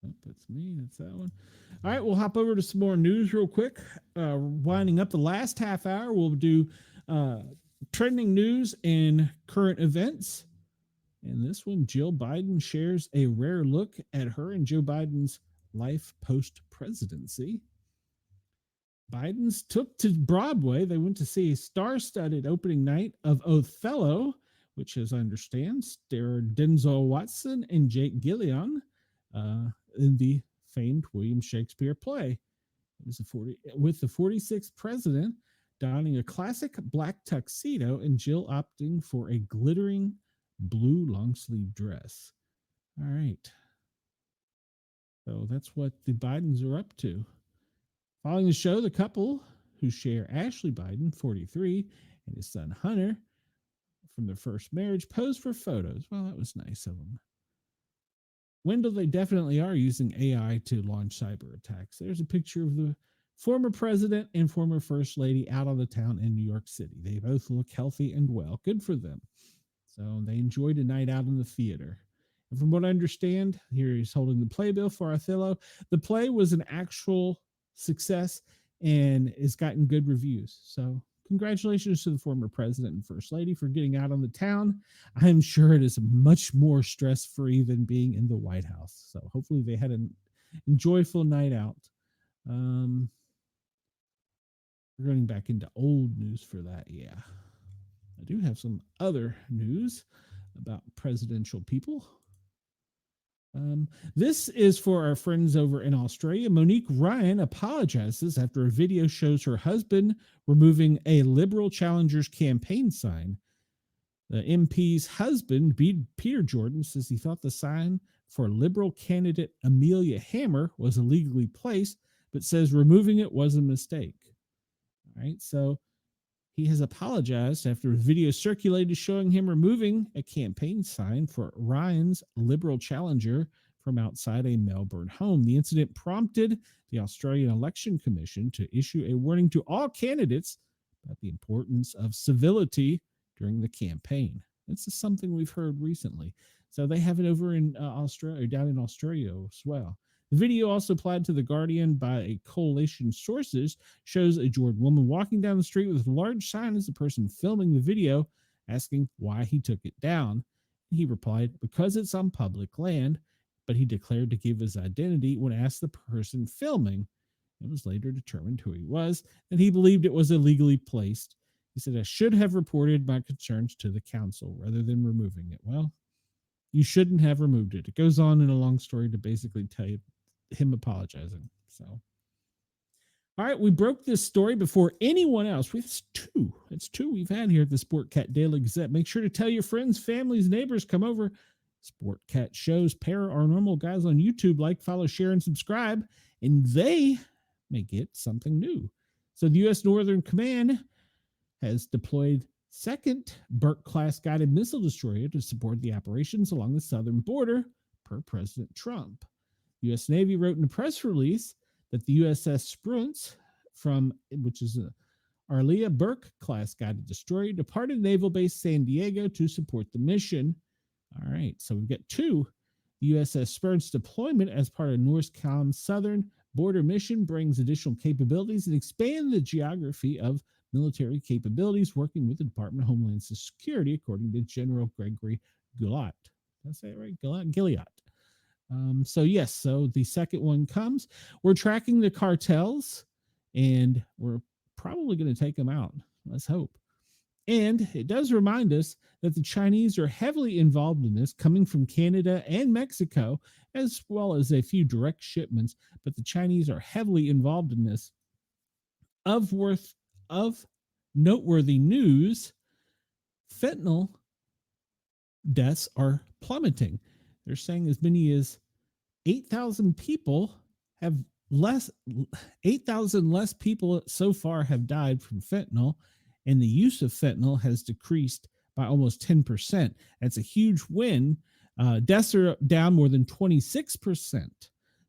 Speaker 1: Oh, that's me. That's that one. All right, we'll hop over to some more news real quick. Winding up the last half hour, we'll do trending news and current events. And this one, Jill Biden shares a rare look at her and Joe Biden's life post-presidency. Biden's took to Broadway. They went to see a star-studded opening night of Othello, which, as I understand, starred Denzel Watson and Jake Gyllenhaal in the famed William Shakespeare play. It was with the 46th president donning a classic black tuxedo and Jill opting for a glittering blue long sleeve dress. All right. So that's what the Bidens are up to. Following the show, the couple, who share Ashley Biden, 43, and his son Hunter from their first marriage, posed for photos. Well, that was nice of them. Wendell, they definitely are using AI to launch cyber attacks. There's a picture of the former president and former first lady out on the town in New York City. They both look healthy and well. Good for them. So they enjoyed a night out in the theater. And from what I understand, here he's holding the playbill for Othello. The play was an actual success and has gotten good reviews. So congratulations to the former president and first lady for getting out on the town. I'm sure it is much more stress-free than being in the White House. So hopefully they had an enjoyable night out. We're running back into old news for that. Yeah. I do have some other news about presidential people. This is for our friends over in Australia. Monique Ryan apologizes after a video shows her husband removing a Liberal challenger's campaign sign. The MP's husband, Peter Jordan, says he thought the sign for Liberal candidate Amelia Hammer was illegally placed, but says removing it was a mistake. All right, so he has apologized after a video circulated showing him removing a campaign sign for Ryan's Liberal challenger from outside a Melbourne home. The incident prompted the Australian Election Commission to issue a warning to all candidates about the importance of civility during the campaign. This is something we've heard recently. So they have it over in Australia, down in Australia as well. The video, also applied to The Guardian by a coalition sources, shows a Jordan woman walking down the street with a large sign as the person filming the video, asking why he took it down. He replied, because it's on public land, but he declared to give his identity when asked the person filming. It was later determined who he was, and he believed it was illegally placed. He said, I should have reported my concerns to the council rather than removing it. Well, you shouldn't have removed it. It goes on in a long story to basically tell you him apologizing. So, all right, we broke this story before anyone else. It's two we've had here at the Sportcat Daily Gazette. Make sure to tell your friends, families, neighbors, come over, Sportcat shows paranormal guys on YouTube like, follow, share, and subscribe, and they may get something new. So the U.S. Northern Command has deployed second Burke-class guided missile destroyer to support the operations along the southern border, per President Trump. The U.S. Navy wrote in a press release that the USS Spruance, which is a Arleigh Burke-class guided destroyer, departed Naval Base San Diego to support the mission. All right, so we've got two. The USS Spruance deployment as part of NORSCOM's southern border mission brings additional capabilities and expand the geography of military capabilities working with the Department of Homeland Security, according to General Gregory Guillot. Did I say it right? Gilliot. So the second one comes. We're tracking the cartels, and we're probably going to take them out. Let's hope. And it does remind us that the Chinese are heavily involved in this, coming from Canada and Mexico, as well as a few direct shipments. But the Chinese are heavily involved in this. Of noteworthy news, fentanyl deaths are plummeting. They're saying as many as 8,000 people have 8,000 less people so far have died from fentanyl, and the use of fentanyl has decreased by almost 10%. That's a huge win. Deaths are down more than 26%.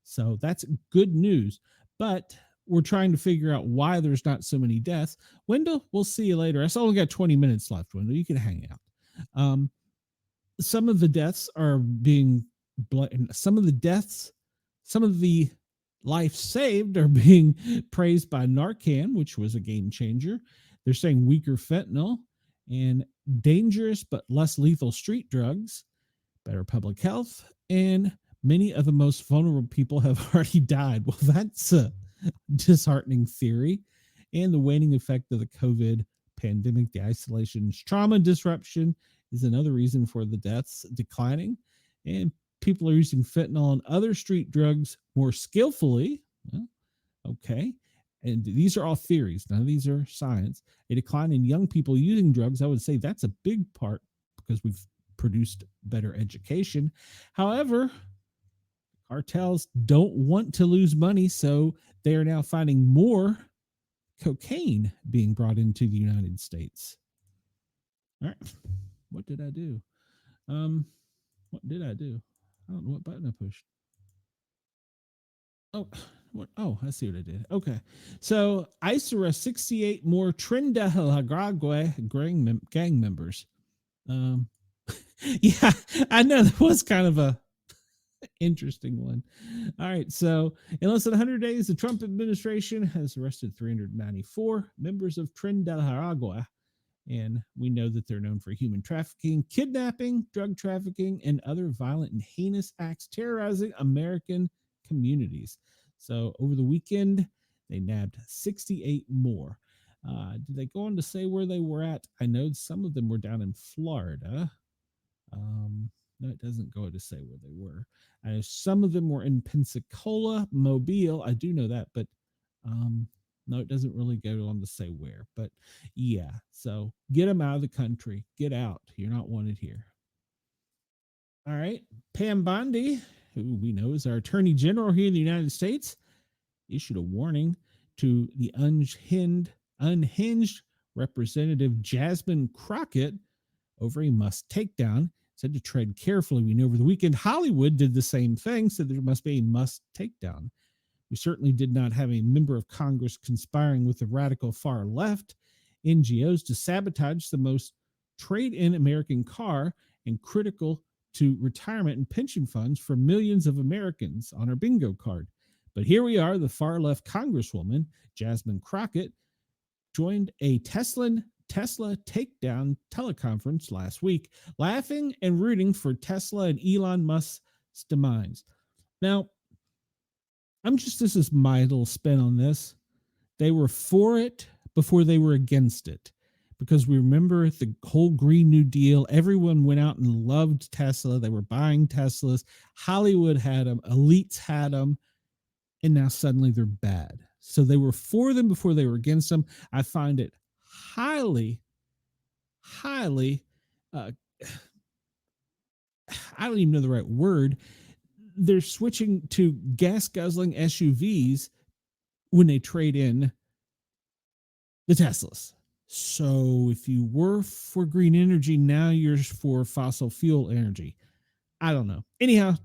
Speaker 1: So that's good news. But we're trying to figure out why there's not so many deaths. Wendell, we'll see you later. I only got 20 minutes left, Wendell. You can hang out. Some of the deaths are being some of the life saved are being praised by Narcan, which was a game changer. They're saying weaker fentanyl and dangerous but less lethal street drugs, better public health, and many of the most vulnerable people have already died. Well, that's a disheartening theory. And the waning effect of the COVID pandemic, the isolation, trauma disruption is another reason for the deaths declining. And people are using fentanyl and other street drugs more skillfully. Well, okay. And these are all theories. None of these are science. A decline in young people using drugs, I would say that's a big part because we've produced better education. However, cartels don't want to lose money, so they are now finding more cocaine being brought into the United States. All right. What did I do? What did I do? I don't know what button I pushed. Oh, what? Oh, I see what I did. Okay. So ICE arrests 68 more Trinidad gang members. Yeah, I know that was kind of a interesting one. All right. So in less than 100 days, the Trump administration has arrested 394 members of Trinidad. And we know that they're known for human trafficking, kidnapping, drug trafficking, and other violent and heinous acts terrorizing American communities. So over the weekend, they nabbed 68 more. Did they go on to say where they were at? I know some of them were down in Florida. No, it doesn't go to say where they were. I know some of them were in Pensacola, Mobile. I do know that, but no, it doesn't really go on to say where. But yeah, so get them out of the country. Get out. You're not wanted here. All right. Pam Bondi, who we know is our Attorney General here in the United States, issued a warning to the unhinged Representative Jasmine Crockett over a must takedown. Said to tread carefully. We know over the weekend Hollywood did the same thing, said there must be a must takedown. We certainly did not have a member of Congress conspiring with the radical far left NGOs to sabotage the most trade-in American car and critical to retirement and pension funds for millions of Americans on our bingo card. But here we are, the far left Congresswoman, Jasmine Crockett, joined a Tesla takedown teleconference last week, laughing and rooting for Tesla and Elon Musk's demise. Now, this is my little spin on this. They were for it before they were against it. Because we remember the whole Green New Deal, everyone went out and loved Tesla. They were buying Teslas. Hollywood had them. Elites had them. And now suddenly they're bad. So they were for them before they were against them. I find it highly, I don't even know the right word. They're switching to gas guzzling SUVs when they trade in the Teslas. So if you were for green energy, now you're for fossil fuel energy. I don't know. Anyhow,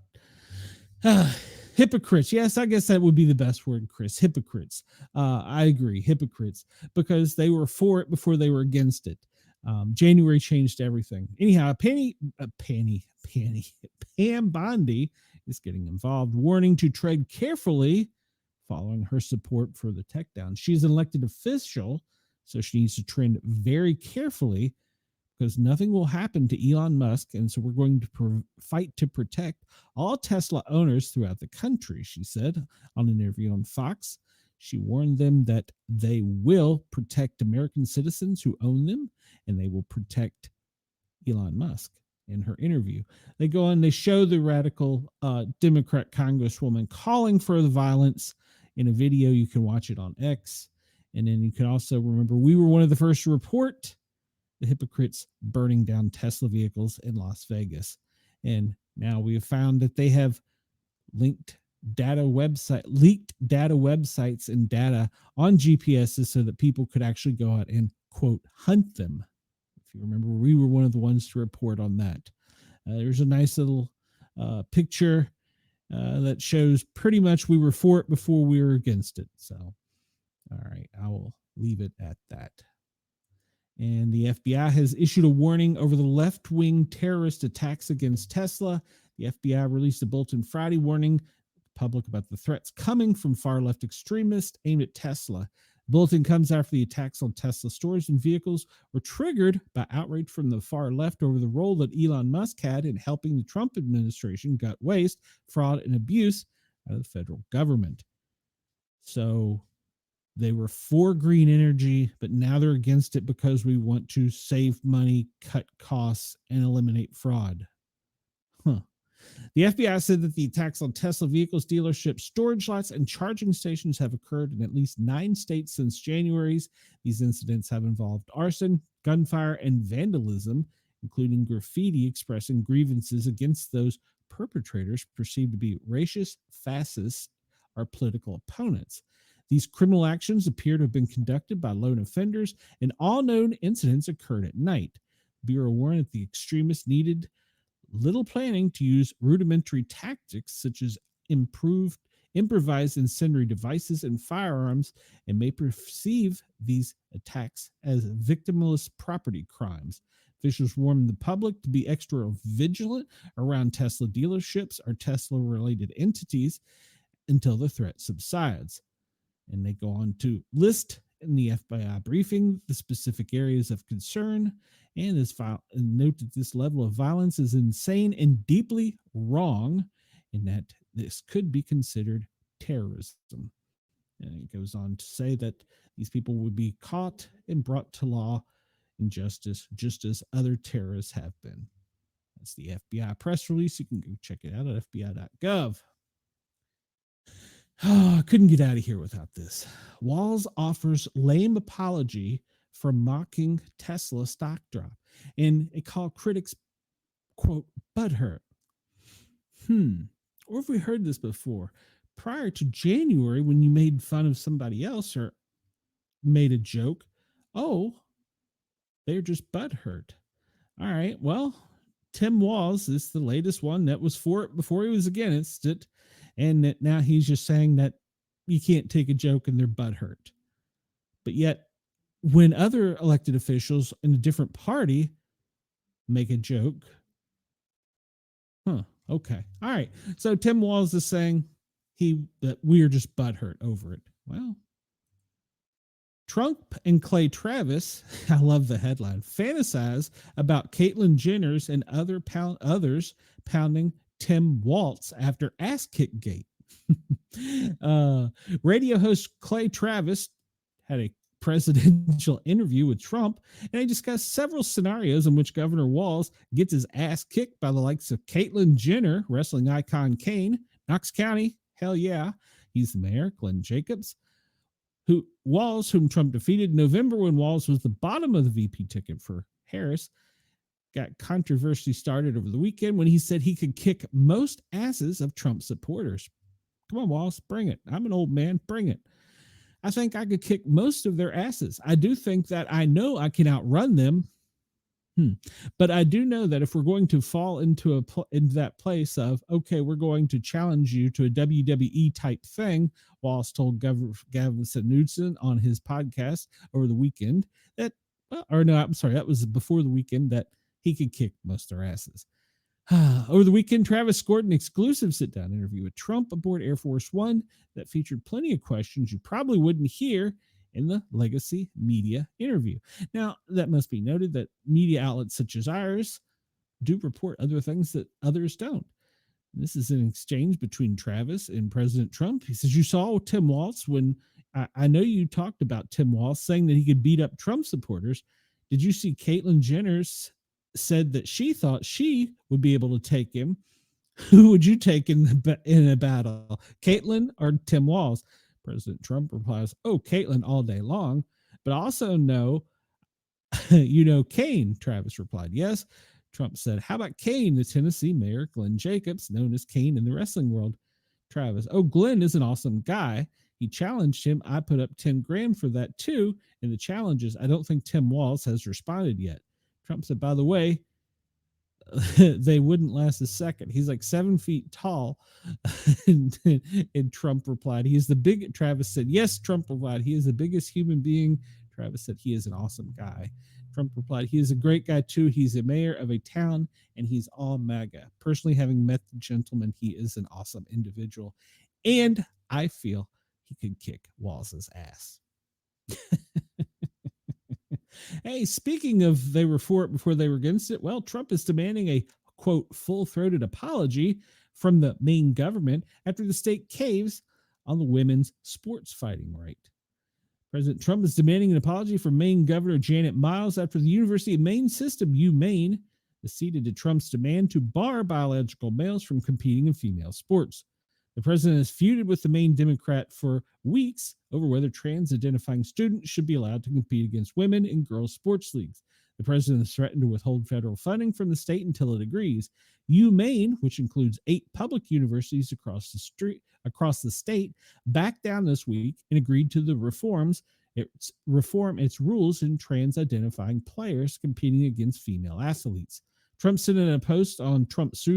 Speaker 1: uh, hypocrites. Yes, I guess that would be the best word, Chris. Hypocrites. I agree. Hypocrites, because they were for it before they were against it. January changed everything. Anyhow, Pam Bondi is getting involved, warning to tread carefully following her support for the tech down. She's an elected official, so she needs to tread very carefully because nothing will happen to Elon Musk. And so we're going to fight to protect all Tesla owners throughout the country, she said on an interview on Fox. She warned them that they will protect American citizens who own them, and they will protect Elon Musk. In her interview, they go on, they show the radical Democrat Congresswoman calling for the violence in a video. You can watch it on X. And then you can also remember we were one of the first to report the hypocrites burning down Tesla vehicles in Las Vegas. And now we have found that they have leaked data websites and data on GPSs so that people could actually go out and, quote, hunt them. If you remember, we were one of the ones to report on that. There's a nice little picture that shows pretty much we were for it before we were against it. So, all right, I will leave it at that. And the FBI has issued a warning over the left-wing terrorist attacks against Tesla. The FBI released a bulletin Friday warning the public about the threats coming from far-left extremists aimed at Tesla. The bulletin comes after the attacks on Tesla stores and vehicles were triggered by outrage from the far left over the role that Elon Musk had in helping the Trump administration gut waste, fraud, and abuse out of the federal government. So they were for green energy, but now they're against it because we want to save money, cut costs, and eliminate fraud. The FBI said that the attacks on Tesla vehicles, dealerships, storage lots, and charging stations have occurred in at least 9 states since January. These incidents have involved arson, gunfire, and vandalism, including graffiti expressing grievances against those perpetrators perceived to be racist, fascist, or political opponents. These criminal actions appear to have been conducted by lone offenders, and all known incidents occurred at night. The Bureau warned that the extremists needed little planning to use rudimentary tactics such as improvised incendiary devices and firearms, and may perceive these attacks as victimless property crimes. Officials warned the public to be extra vigilant around Tesla dealerships or Tesla-related entities until the threat subsides. And they go on to list in the FBI briefing the specific areas of concern, and note that this level of violence is insane and deeply wrong, and that this could be considered terrorism. And it goes on to say that these people would be caught and brought to law and justice, just as other terrorists have been. That's the FBI press release. You can go check it out at fbi.gov. Oh, I couldn't get out of here without this. Walls offers lame apology for mocking Tesla stock drop, and it called critics, quote, butthurt. Or have we heard this before? Prior to January, when you made fun of somebody else or made a joke, oh, they're just butthurt. All right, well, Tim Walz is the latest one that was for it before he was against it, and that now he's just saying that you can't take a joke and they're butthurt. But yet, when other elected officials in a different party make a joke, okay, all right. So Tim Walz is saying that we are just butthurt over it. Well, Trump and Clay Travis, I love the headline, fantasize about Caitlyn Jenner's and others pounding Tim Walz after ass kick gate. Radio host Clay Travis had a presidential interview with Trump, and they discussed several scenarios in which Governor Walz gets his ass kicked by the likes of Caitlyn Jenner, wrestling icon Kane, Knox County, hell yeah, he's the mayor, Glenn Jacobs, whom Trump defeated in November when Walz was the bottom of the VP ticket for Harris. got controversy started over the weekend when he said he could kick most asses of Trump supporters. Come on, Wallace, bring it. I'm an old man, bring it. I think I could kick most of their asses. I do think that I know I can outrun them. But I do know that if we're going to fall into into that place of, okay, we're going to challenge you to a WWE type thing, Wallace told Gavin Newsom on his podcast over the weekend that, or no, I'm sorry, that was before the weekend, that he could kick most of their asses. Over the weekend, Travis scored an exclusive sit-down interview with Trump aboard Air Force One that featured plenty of questions you probably wouldn't hear in the legacy media interview. Now, that must be noted that media outlets such as ours do report other things that others don't. This is an exchange between Travis and President Trump. He says, you saw Tim Walz when I know you talked about Tim Walz saying that he could beat up Trump supporters. Did you see Caitlyn Jenner's said that she thought she would be able to take him? Who would you take in a battle, Caitlyn or Tim Walz? President Trump replies, oh, Caitlyn all day long, but also know, you know, Kane, Travis replied. Yes. Trump said, how about Kane, the Tennessee mayor, Glenn Jacobs, known as Kane in the wrestling world? Travis, oh, Glenn is an awesome guy. He challenged him. I put up 10 grand for that too. In the challenges, I don't think Tim Walz has responded yet. Trump said, by the way, they wouldn't last a second. He's like 7 feet tall. and Trump replied, he is the big, Travis said, yes, Trump replied, he is the biggest human being. Travis said, he is an awesome guy. Trump replied, he is a great guy too. He's a mayor of a town and he's all MAGA. Personally, having met the gentleman, he is an awesome individual. And I feel he could kick Walz's ass. Hey, speaking of they were for it before they were against it, well, Trump is demanding a, quote, full-throated apology from the Maine government after the state caves on the women's sports fighting right. President Trump is demanding an apology from Maine Governor Janet Miles after the University of Maine system, UMaine, acceded to Trump's demand to bar biological males from competing in female sports. The president has feuded with the Maine Democrat for weeks over whether trans-identifying students should be allowed to compete against women in girls' sports leagues. The president has threatened to withhold federal funding from the state until it agrees. UMaine, which includes 8 public universities across the state, backed down this week and agreed to the reform its rules in trans-identifying players competing against female athletes. Trump said in a post on Trump's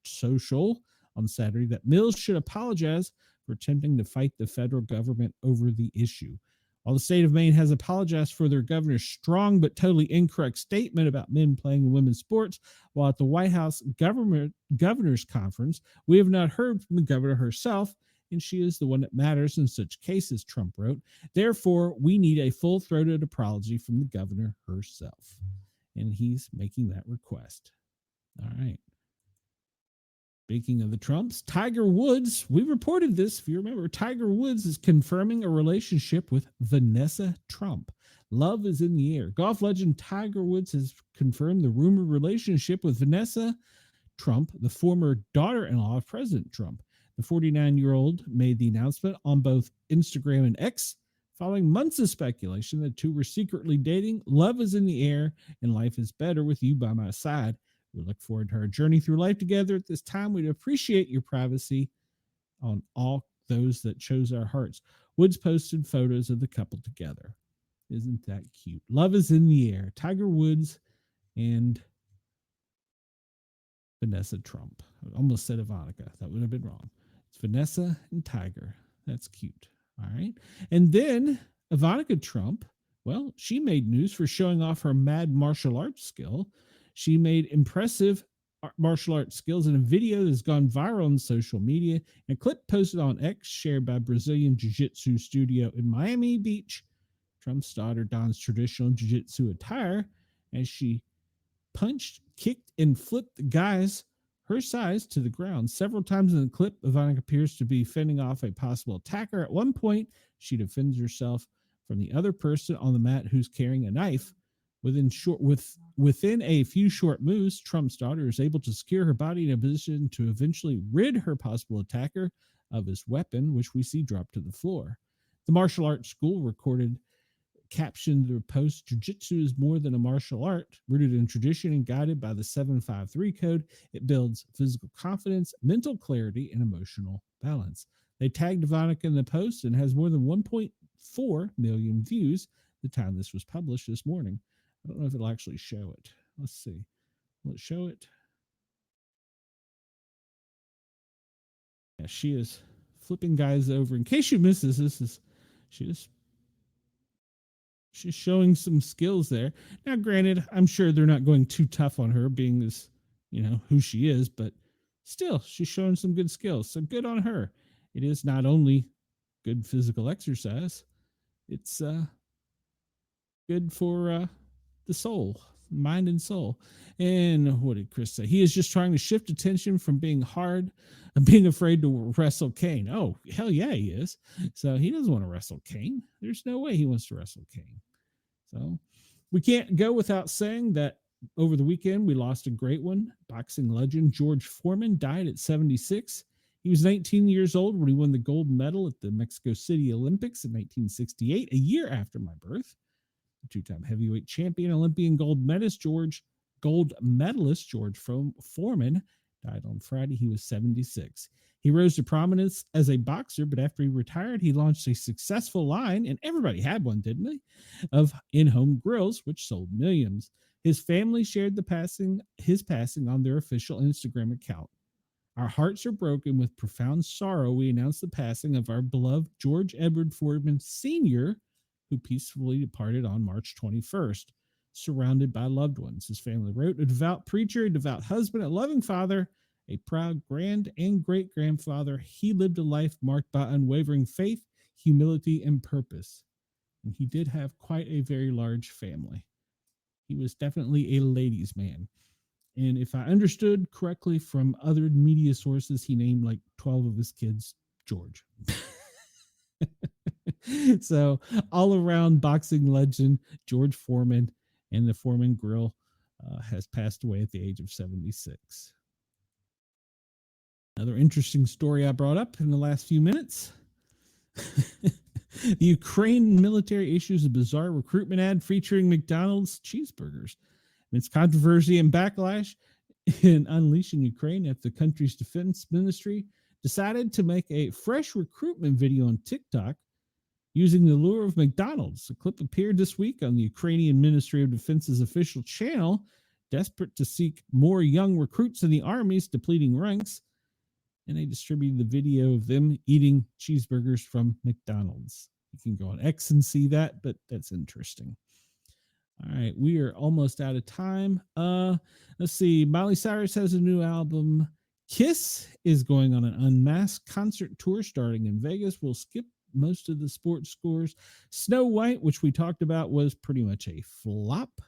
Speaker 1: social on Saturday that Mills should apologize for attempting to fight the federal government over the issue. While the state of Maine has apologized for their governor's strong but totally incorrect statement about men playing in women's sports, while at the White House governor's conference, we have not heard from the governor herself, and she is the one that matters in such cases, Trump wrote. Therefore, we need a full-throated apology from the governor herself. And he's making that request. All right. Speaking of the Trumps, Tiger Woods, we reported this, if you remember, Tiger Woods is confirming a relationship with Vanessa Trump. Love is in the air. Golf legend Tiger Woods has confirmed the rumored relationship with Vanessa Trump, the former daughter-in-law of President Trump. The 49-year-old made the announcement on both Instagram and X, following months of speculation that the two were secretly dating. Love is in the air, and life is better with you by my side. We look forward to our journey through life together. At this time, we'd appreciate your privacy on all those that chose our hearts. Woods posted photos of the couple together. Isn't that cute? Love is in the air. Tiger Woods and Vanessa Trump. I almost said Ivanka. That would have been wrong. It's Vanessa and Tiger. That's cute. All right. And then Ivanka Trump, well, she made news for showing off her mad martial arts skill. She made impressive martial arts skills in a video that has gone viral on social media. And a clip posted on X shared by Brazilian Jiu-Jitsu studio in Miami Beach. Trump's daughter dons traditional Jiu-Jitsu attire as she punched, kicked, and flipped the guys her size to the ground. Several times in the clip, Ivanka appears to be fending off a possible attacker. At one point, she defends herself from the other person on the mat who's carrying a knife. Within a few short moves, Trump's daughter is able to secure her body in a position to eventually rid her possible attacker of his weapon, which we see drop to the floor. The martial arts school recorded captioned their post, "Jiu-jitsu is more than a martial art, rooted in tradition and guided by the 753 code. It builds physical confidence, mental clarity, and emotional balance." They tagged Ivanka in the post and has more than 1.4 million views the time this was published this morning. I don't know if it'll actually show it. Let's see. Will it show it? Yeah, she is flipping guys over. In case you missed this is she is she's showing some skills there. Now, granted, I'm sure they're not going too tough on her, being as who she is, but still, she's showing some good skills. So good on her. It is not only good physical exercise; it's good for the soul, mind and soul. And what did Chris say? He is just trying to shift attention from being hard and being afraid to wrestle Kane. Oh, hell yeah, he is. So he doesn't want to wrestle Kane. There's no way he wants to wrestle Kane. So we can't go without saying that over the weekend we lost a great one. Boxing legend George Foreman died at 76. He was 19 years old when he won the gold medal at the Mexico City Olympics in 1968, a year after my birth. Two-time heavyweight champion, Olympian gold medalist George Foreman died on Friday. He was 76. He rose to prominence as a boxer, but after he retired, he launched a successful line, and everybody had one, didn't they, of in-home grills, which sold millions. His family shared his passing on their official Instagram account. "Our hearts are broken. With profound sorrow, we announce the passing of our beloved George Edward Foreman Sr., who peacefully departed on March 21st, surrounded by loved ones." His family wrote, "A devout preacher, a devout husband, a loving father, a proud grand and great-grandfather. He lived a life marked by unwavering faith, humility, and purpose." And he did have quite a very large family. He was definitely a ladies' man. And if I understood correctly from other media sources, he named like 12 of his kids George. So all around boxing legend George Foreman, and the Foreman Grill has passed away at the age of 76. Another interesting story I brought up in the last few minutes. The Ukraine military issues a bizarre recruitment ad featuring McDonald's cheeseburgers. Amidst controversy and backlash in unleashing Ukraine, after the country's defense ministry decided to make a fresh recruitment video on TikTok using the lure of McDonald's. The clip appeared this week on the Ukrainian Ministry of Defense's official channel, desperate to seek more young recruits in the army's depleting ranks. And they distributed the video of them eating cheeseburgers from McDonald's. You can go on X and see that, but that's interesting. All right, we are almost out of time. Let's see. Miley Cyrus has a new album. Kiss is going on an unmasked concert tour starting in Vegas. We'll skip most of the sports scores. Snow White, which we talked about, was pretty much a flop.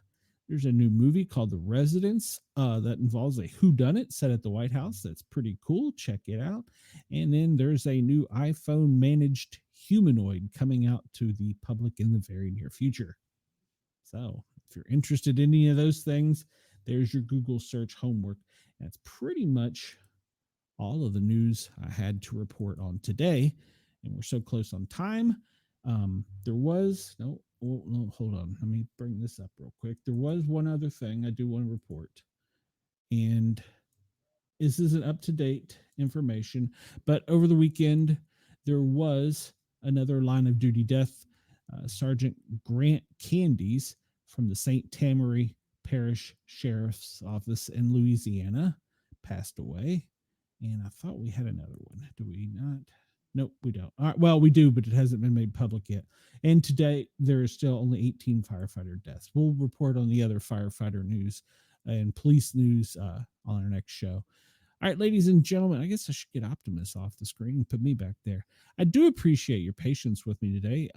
Speaker 1: There's a new movie called The Residence that involves a whodunit set at the White House. That's pretty cool. Check it out. And then there's a new iPhone managed humanoid coming out to the public in the very near future. So if you're interested in any of those things, there's your Google search homework. That's pretty much all of the news I had to report on today. And we're so close on time. There was no, hold on. Let me bring this up real quick. There was one other thing I do want to report. And this isn't up-to-date information, but over the weekend, there was another line of duty death. Sergeant Grant Candies from the St. Tammany Parish Sheriff's Office in Louisiana passed away. And I thought we had another one. Do we not? Nope, we don't. All right, well, we do, but it hasn't been made public yet. And today, there is still only 18 firefighter deaths. We'll report on the other firefighter news and police news on our next show. All right, ladies and gentlemen, I guess I should get Optimus off the screen and put me back there. I do appreciate your patience with me today.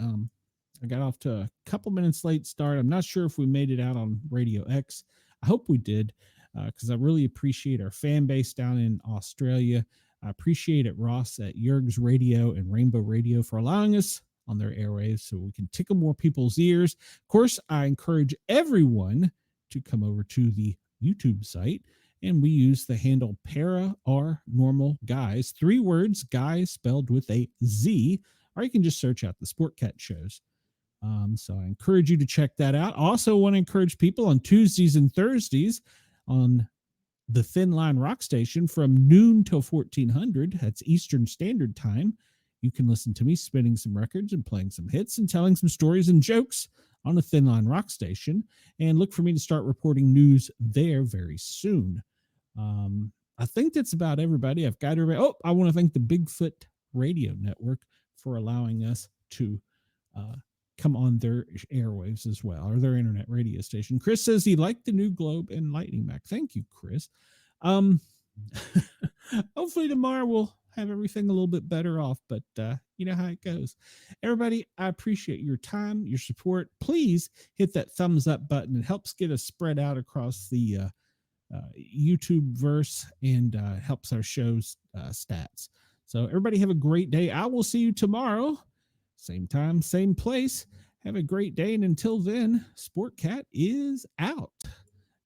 Speaker 1: I got off to a couple minutes late start. I'm not sure if we made it out on Radio X. I hope we did, because I really appreciate our fan base down in Australia. I appreciate it, Ross at Yerg's Radio and Rainbow Radio, for allowing us on their airwaves so we can tickle more people's ears. Of course, I encourage everyone to come over to the YouTube site, and we use the handle Para or Normal Guys, 3 words, guys spelled with a Z, or you can just search out the Sportcat shows. So I encourage you to check that out. Also, want to encourage people on Tuesdays and Thursdays on the Thin Line Rock Station from noon till 1400. That's Eastern Standard Time. You can listen to me spinning some records and playing some hits and telling some stories and jokes on the Thin Line Rock Station. And look for me to start reporting news there very soon. I think that's about everybody. I've got everybody. Oh, I want to thank the Bigfoot Radio Network for allowing us to come on their airwaves as well, or their internet radio station. Chris says he liked the new globe and lightning back. Thank you, Chris. Hopefully tomorrow we'll have everything a little bit better off, but you know how it goes. Everybody, I appreciate your time, your support. Please hit that thumbs up button. It helps get us spread out across the YouTube verse and helps our show's stats. So everybody have a great day. I will see you tomorrow. Same time, same place. Have a great day. And until then, Sportcat is out.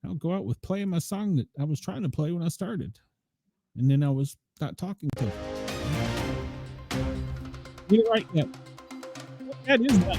Speaker 1: I'll go out with playing my song that I was trying to play when I started. And then I was not talking to him. You're right. Yeah. That is that.